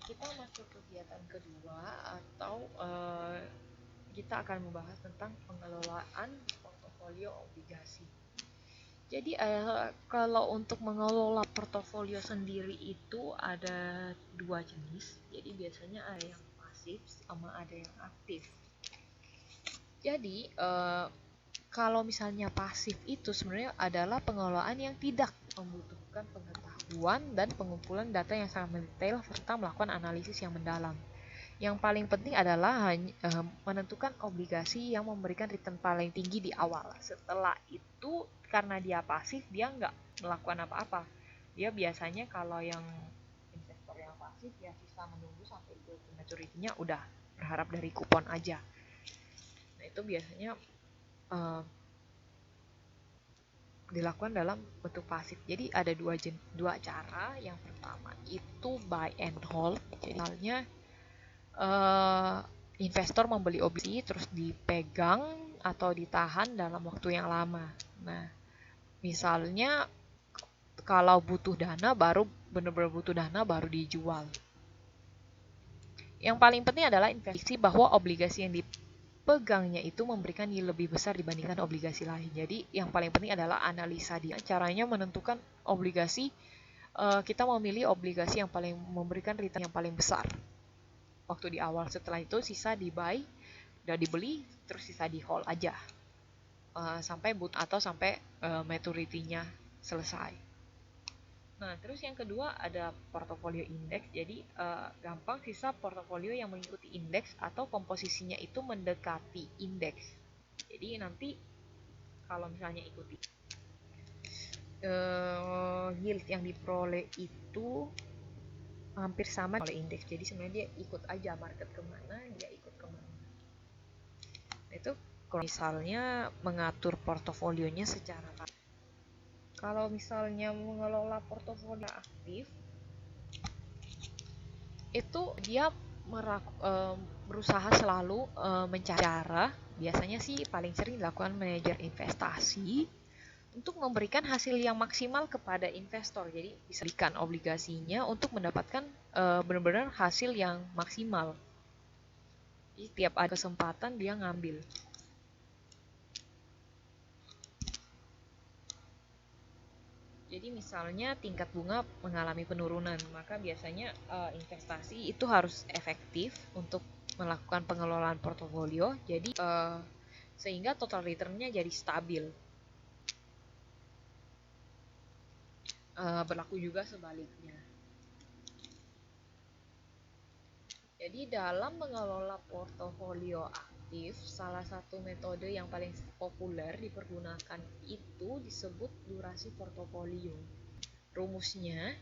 Kita masuk kegiatan kedua atau kita akan membahas tentang pengelolaan portofolio obligasi. Jadi kalau untuk mengelola portofolio sendiri itu ada dua jenis. Jadi biasanya ada yang pasif sama ada yang aktif. Jadi kalau misalnya pasif itu sebenarnya adalah pengelolaan yang tidak membutuhkan pengetahuan dan pengumpulan data yang sangat mendetail serta melakukan analisis yang mendalam. Yang paling penting adalah menentukan obligasi yang memberikan return paling tinggi di awal. Setelah itu karena dia pasif dia nggak melakukan apa-apa. Dia biasanya kalau yang investor yang pasif ya bisa menunggu sampai maturity-nya udah berharap dari kupon aja. Nah itu biasanya dilakukan dalam bentuk pasif. Jadi ada dua cara. Yang pertama itu buy and hold. Jadi misalnya investor membeli obligasi terus dipegang atau ditahan dalam waktu yang lama. Nah, misalnya kalau butuh dana baru benar-benar butuh dana baru dijual. Yang paling penting adalah investasi bahwa obligasi yang pegangnya itu memberikan nilai lebih besar dibandingkan obligasi lain. Jadi yang paling penting adalah analisa dia. Caranya menentukan obligasi, kita memilih obligasi yang paling memberikan return yang paling besar waktu di awal. Setelah itu sisa di buy, udah dibeli, terus sisa di hold aja sampai sampai maturity-nya selesai. Nah, terus yang kedua ada portofolio indeks. Jadi gampang sisa portofolio yang mengikuti indeks atau komposisinya itu mendekati indeks. Jadi nanti kalau misalnya ikuti yield yang diperoleh itu hampir sama oleh indeks. Jadi sebenarnya dia ikut aja market kemana, dia ikut kemana. Itu kalau misalnya mengatur portofolionya secara kalau misalnya mengelola portofolio aktif, itu dia berusaha selalu mencari cara, biasanya sih paling sering dilakukan manajer investasi, untuk memberikan hasil yang maksimal kepada investor. Jadi bisa belikan obligasinya untuk mendapatkan benar-benar hasil yang maksimal. Jadi tiap ada kesempatan dia ngambil. Jadi misalnya tingkat bunga mengalami penurunan, maka biasanya investasi itu harus efektif untuk melakukan pengelolaan portofolio. Jadi sehingga total return-nya jadi stabil. Berlaku juga sebaliknya. Jadi dalam mengelola portofolio aktif, salah satu metode yang paling populer dipergunakan itu disebut durasi portofolio. Rumusnya,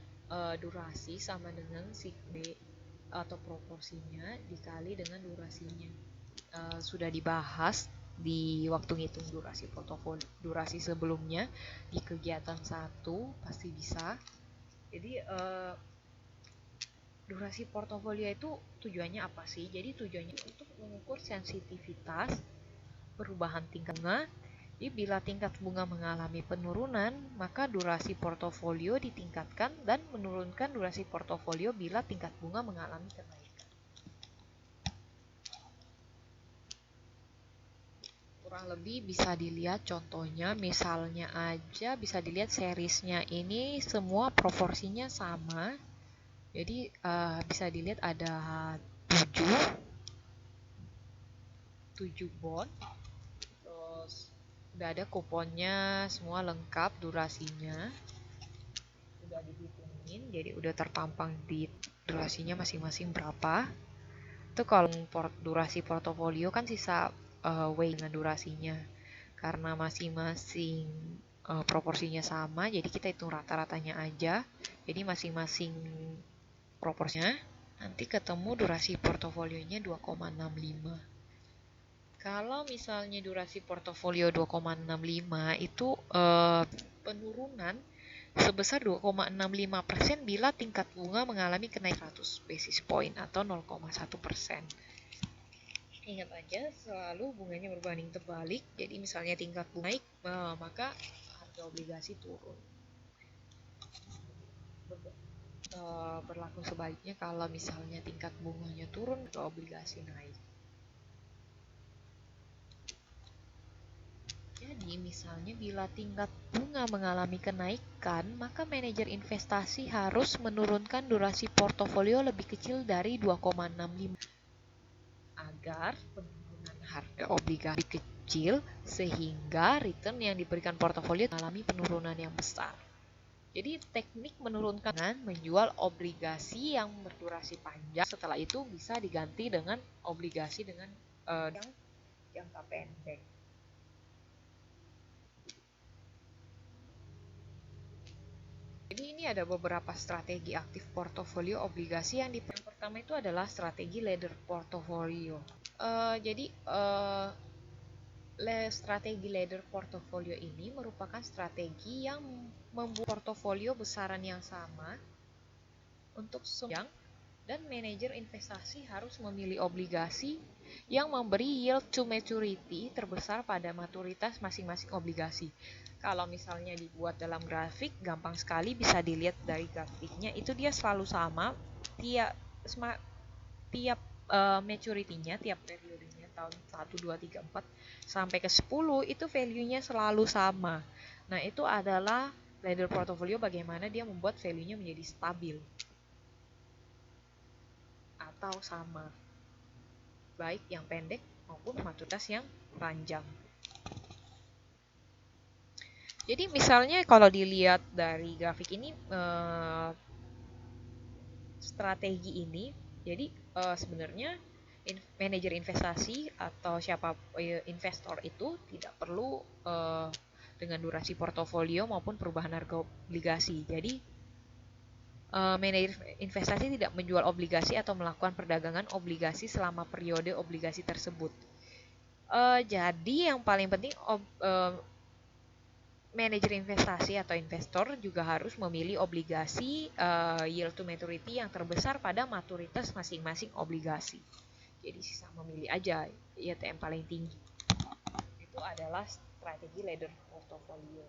durasi sama dengan sig B atau proporsinya dikali dengan durasinya. Sudah dibahas di waktu ngitung durasi portofolio, durasi sebelumnya di kegiatan 1 pasti bisa. Jadi durasi portofolio itu tujuannya apa sih? Jadi tujuannya untuk mengukur sensitivitas perubahan tingkat bunga. Jadi bila tingkat bunga mengalami penurunan, maka durasi portofolio ditingkatkan dan menurunkan durasi portofolio bila tingkat bunga mengalami kenaikan. Kurang lebih bisa dilihat contohnya, misalnya aja bisa dilihat seriesnya ini semua proporsinya sama. Jadi bisa dilihat ada 7 bond, terus udah ada kuponnya, semua lengkap, durasinya udah dihitungin, jadi udah terpampang di durasinya masing-masing berapa. Itu kalau durasi portofolio kan sisa weight dengan durasinya, karena masing-masing proporsinya sama, jadi kita hitung rata-ratanya aja. Jadi masing-masing proporsinya nanti ketemu durasi portofolionya 2,65. Kalau misalnya durasi portofolio 2,65 itu penurunan sebesar 2,65% bila tingkat bunga mengalami kenaikan 100 basis point atau 0,1%. Ingat aja, selalu bunganya berbanding terbalik. Jadi misalnya tingkat bunga naik, maka harga obligasi turun. Berlaku sebaliknya kalau misalnya tingkat bunganya turun, harga obligasi naik. Jadi misalnya bila tingkat bunga mengalami kenaikan, maka manajer investasi harus menurunkan durasi portofolio lebih kecil dari 2,65 agar penurunan harga obligasi kecil sehingga return yang diberikan portofolio mengalami penurunan yang besar. Jadi teknik menurunkan dengan menjual obligasi yang berdurasi panjang, setelah itu bisa diganti dengan obligasi dengan yang jangka pendek. Jadi ini ada beberapa strategi aktif portofolio obligasi yang pertama itu adalah strategi ladder portofolio. Strategi ladder portofolio ini merupakan strategi yang membuat portofolio besaran yang sama untuk semua, dan manajer investasi harus memilih obligasi yang memberi yield to maturity terbesar pada maturitas masing-masing obligasi. Kalau misalnya dibuat dalam grafik, gampang sekali bisa dilihat dari grafiknya, itu dia selalu sama tiap maturity-nya, tiap periodenya tahun 1, 2, 3, 4 sampai ke 10 itu value-nya selalu sama. Nah, itu adalah ladder portfolio, bagaimana dia membuat value-nya menjadi stabil atau sama, baik yang pendek maupun maturitas yang panjang. Jadi misalnya kalau dilihat dari grafik ini, strategi ini, jadi sebenarnya manajer investasi atau siapa investor itu tidak perlu dengan durasi portofolio maupun perubahan harga obligasi. Jadi manajer investasi tidak menjual obligasi atau melakukan perdagangan obligasi selama periode obligasi tersebut. Jadi yang paling penting manajer investasi atau investor juga harus memilih obligasi yield to maturity yang terbesar pada maturitas masing-masing obligasi. Jadi sisa memilih aja yang paling tinggi. Itu adalah strategi ladder portfolio.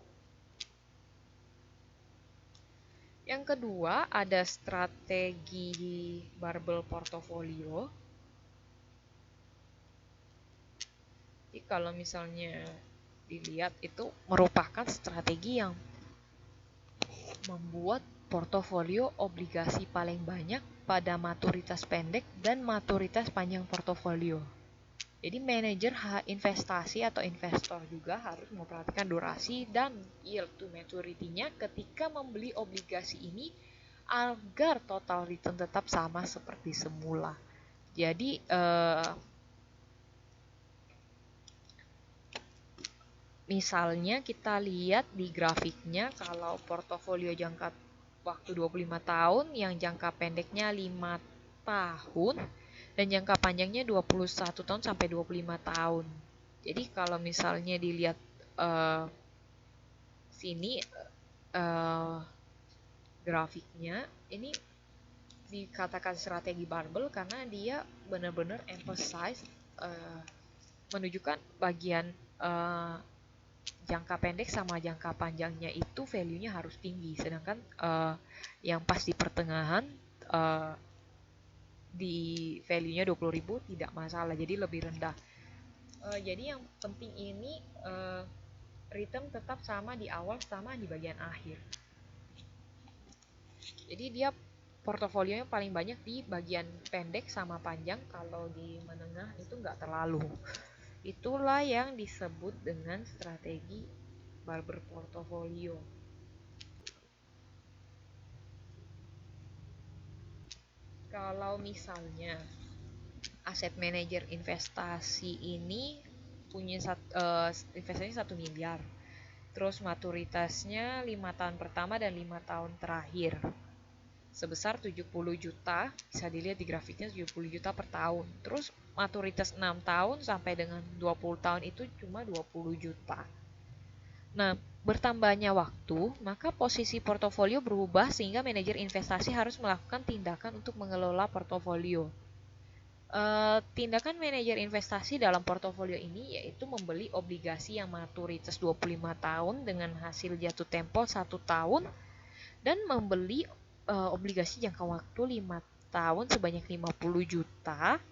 Yang kedua ada strategi barbell portfolio. Jadi kalau misalnya dilihat, itu merupakan strategi yang membuat portofolio obligasi paling banyak pada maturitas pendek dan maturitas panjang portofolio. Jadi manajer investasi atau investor juga harus memperhatikan durasi dan yield to maturity-nya ketika membeli obligasi ini agar total return tetap sama seperti semula. Jadi misalnya kita lihat di grafiknya, kalau portofolio jangka waktu 25 tahun yang jangka pendeknya 5 tahun dan jangka panjangnya 21 tahun sampai 25 tahun. Jadi kalau misalnya dilihat sini grafiknya, ini dikatakan strategi barbell karena dia benar-benar emphasize menunjukkan bagian jangka pendek sama jangka panjangnya itu value-nya harus tinggi, sedangkan yang pas di pertengahan di value-nya 20.000 tidak masalah, jadi lebih rendah. Jadi yang penting ini return tetap sama di awal sama di bagian akhir. Jadi dia portofolionya paling banyak di bagian pendek sama panjang, kalau di menengah itu nggak terlalu. Itulah yang disebut dengan strategi barbell portofolio. Kalau misalnya aset manajer investasi ini punya investasinya 1 miliar, terus maturitasnya 5 tahun pertama dan 5 tahun terakhir, sebesar 70 juta, bisa dilihat di grafiknya 70 juta per tahun. Terus maturitas 6 tahun sampai dengan 20 tahun itu cuma 20 juta. Nah, bertambahnya waktu, maka posisi portofolio berubah sehingga manajer investasi harus melakukan tindakan untuk mengelola portofolio. Tindakan manajer investasi dalam portofolio ini yaitu membeli obligasi yang maturitas 25 tahun dengan hasil jatuh tempo 1 tahun dan membeli obligasi jangka waktu 5 tahun sebanyak 50 juta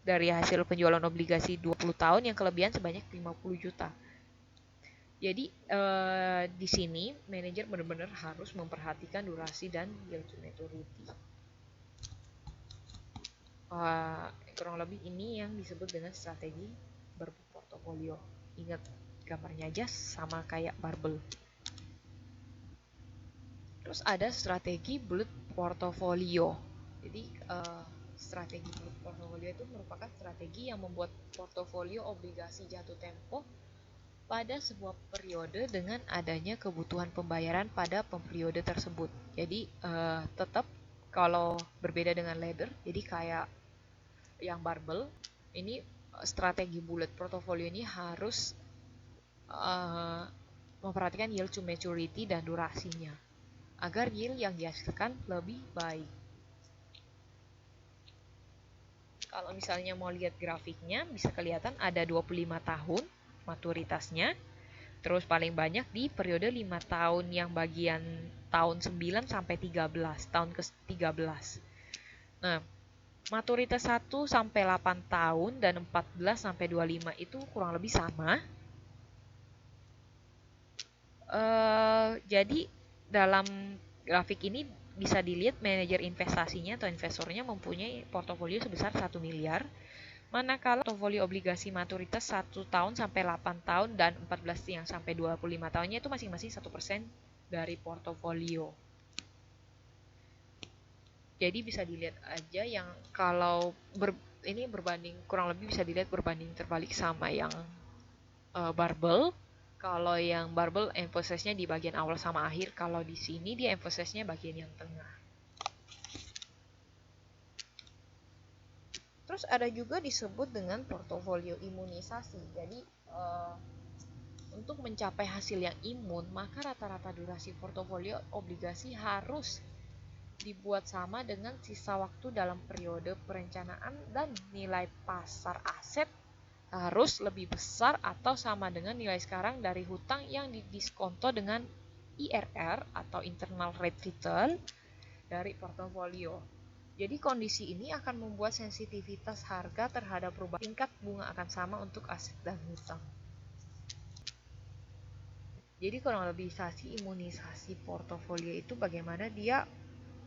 dari hasil penjualan obligasi 20 tahun yang kelebihan sebanyak 50 juta. Jadi di sini manajer benar-benar harus memperhatikan durasi dan yield to maturity. Kurang lebih ini yang disebut dengan strategi berportofolio. Ingat gambarnya aja sama kayak barbell. Terus ada strategi bullet portfolio. Jadi strategi bullet portfolio itu merupakan strategi yang membuat portofolio obligasi jatuh tempo pada sebuah periode dengan adanya kebutuhan pembayaran pada periode tersebut. Jadi tetap kalau berbeda dengan ladder, jadi kayak yang barbell, ini strategi bullet portfolio ini harus memperhatikan yield to maturity dan durasinya agar yield yang dihasilkan lebih baik. Kalau misalnya mau lihat grafiknya, bisa kelihatan ada 25 tahun maturitasnya, terus paling banyak di periode 5 tahun yang bagian tahun 9 sampai 13, tahun ke-13. Nah, maturitas 1 sampai 8 tahun dan 14 sampai 25 itu kurang lebih sama. Jadi dalam grafik ini bisa dilihat manajer investasinya atau investornya mempunyai portofolio sebesar 1 miliar, manakala portofolio obligasi maturitas 1 tahun sampai 8 tahun dan 14 yang sampai 25 tahunnya itu masing-masing 1% dari portofolio. Jadi bisa dilihat aja yang kalau ini berbanding, kurang lebih bisa dilihat berbanding terbalik sama yang barbell. Kalau yang barbell emphasisnya di bagian awal sama akhir, kalau di sini dia emphasisnya bagian yang tengah. Terus ada juga disebut dengan portofolio imunisasi. Jadi untuk mencapai hasil yang imun, maka rata-rata durasi portofolio obligasi harus dibuat sama dengan sisa waktu dalam periode perencanaan dan nilai pasar aset harus lebih besar atau sama dengan nilai sekarang dari hutang yang didiskonto dengan IRR atau internal rate return dari portofolio. Jadi kondisi ini akan membuat sensitivitas harga terhadap perubahan tingkat bunga akan sama untuk aset dan hutang. Jadi kurang lebih imunisasi portofolio itu bagaimana dia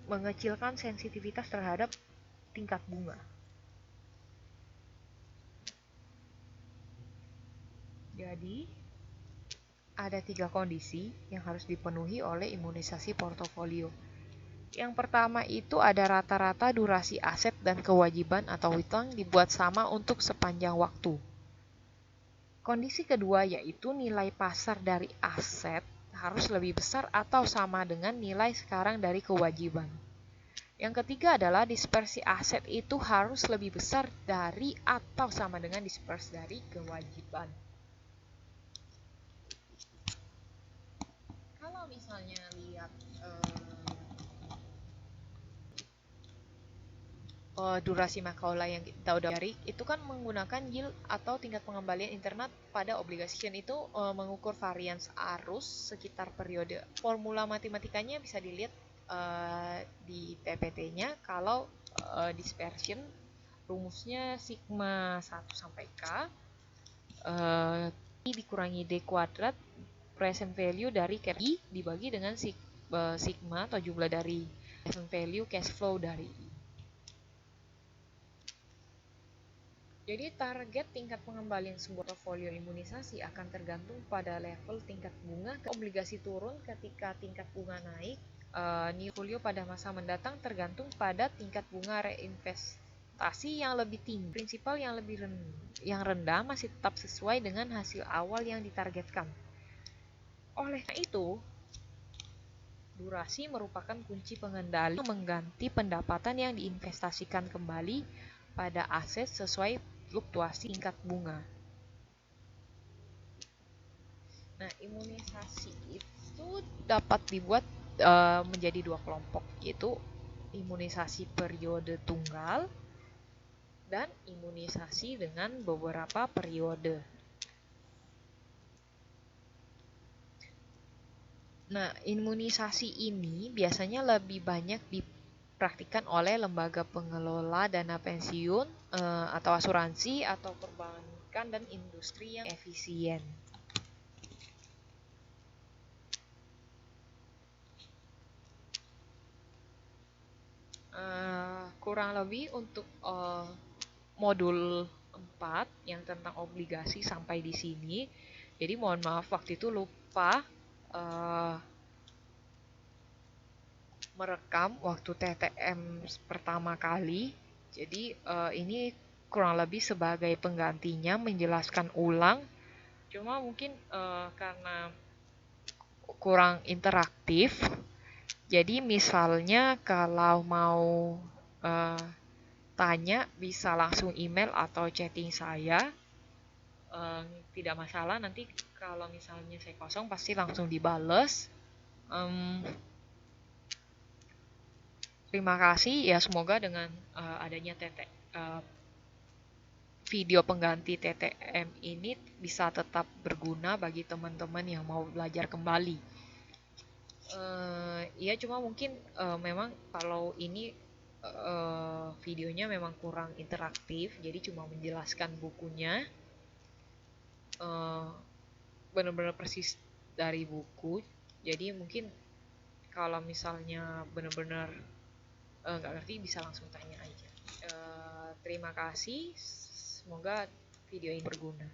mengecilkan sensitivitas terhadap tingkat bunga. Jadi, ada 3 kondisi yang harus dipenuhi oleh imunisasi portofolio. Yang pertama itu ada rata-rata durasi aset dan kewajiban atau hutang dibuat sama untuk sepanjang waktu. Kondisi kedua yaitu nilai pasar dari aset harus lebih besar atau sama dengan nilai sekarang dari kewajiban. Yang ketiga adalah dispersi aset itu harus lebih besar dari atau sama dengan dispersi dari kewajiban. Kalau misalnya lihat durasi Macaulay yang kita udah cari, itu kan menggunakan yield atau tingkat pengembalian internal pada obligasi. Itu mengukur varians arus sekitar periode. Formula matematikanya bisa dilihat di PPT-nya. Kalau dispersion, rumusnya sigma 1 sampai K dikurangi D kuadrat present value dari I dibagi dengan sigma atau jumlah dari present value cash flow dari I. Jadi target tingkat pengembalian sebuah portofolio imunisasi akan tergantung pada level tingkat bunga. Obligasi turun ketika tingkat bunga naik. New portfolio pada masa mendatang tergantung pada tingkat bunga reinvestasi yang lebih tinggi. Prinsipal yang rendah masih tetap sesuai dengan hasil awal yang ditargetkan. Oleh karena itu, durasi merupakan kunci pengendali mengganti pendapatan yang diinvestasikan kembali pada aset sesuai fluktuasi tingkat bunga. Nah, imunisasi itu dapat dibuat menjadi 2 kelompok, yaitu imunisasi periode tunggal dan imunisasi dengan beberapa periode. Nah, imunisasi ini biasanya lebih banyak dipraktikkan oleh lembaga pengelola dana pensiun atau asuransi atau perbankan dan industri yang efisien. Kurang lebih untuk modul 4 yang tentang obligasi sampai di sini. Jadi mohon maaf waktu itu lupa merekam waktu TTM pertama kali. Jadi ini kurang lebih sebagai penggantinya menjelaskan ulang. Cuma mungkin karena kurang interaktif. Jadi misalnya kalau mau tanya bisa langsung email atau chatting saya. Tidak masalah, nanti kalau misalnya saya kosong pasti langsung dibales. Terima kasih ya, semoga dengan adanya video pengganti TTM ini bisa tetap berguna bagi teman-teman yang mau belajar kembali. Ya cuma mungkin memang kalau ini videonya memang kurang interaktif, jadi cuma menjelaskan bukunya benar-benar persis dari buku. Jadi mungkin kalau misalnya benar-benar nggak ngerti bisa langsung tanya aja. Terima kasih, semoga video ini berguna.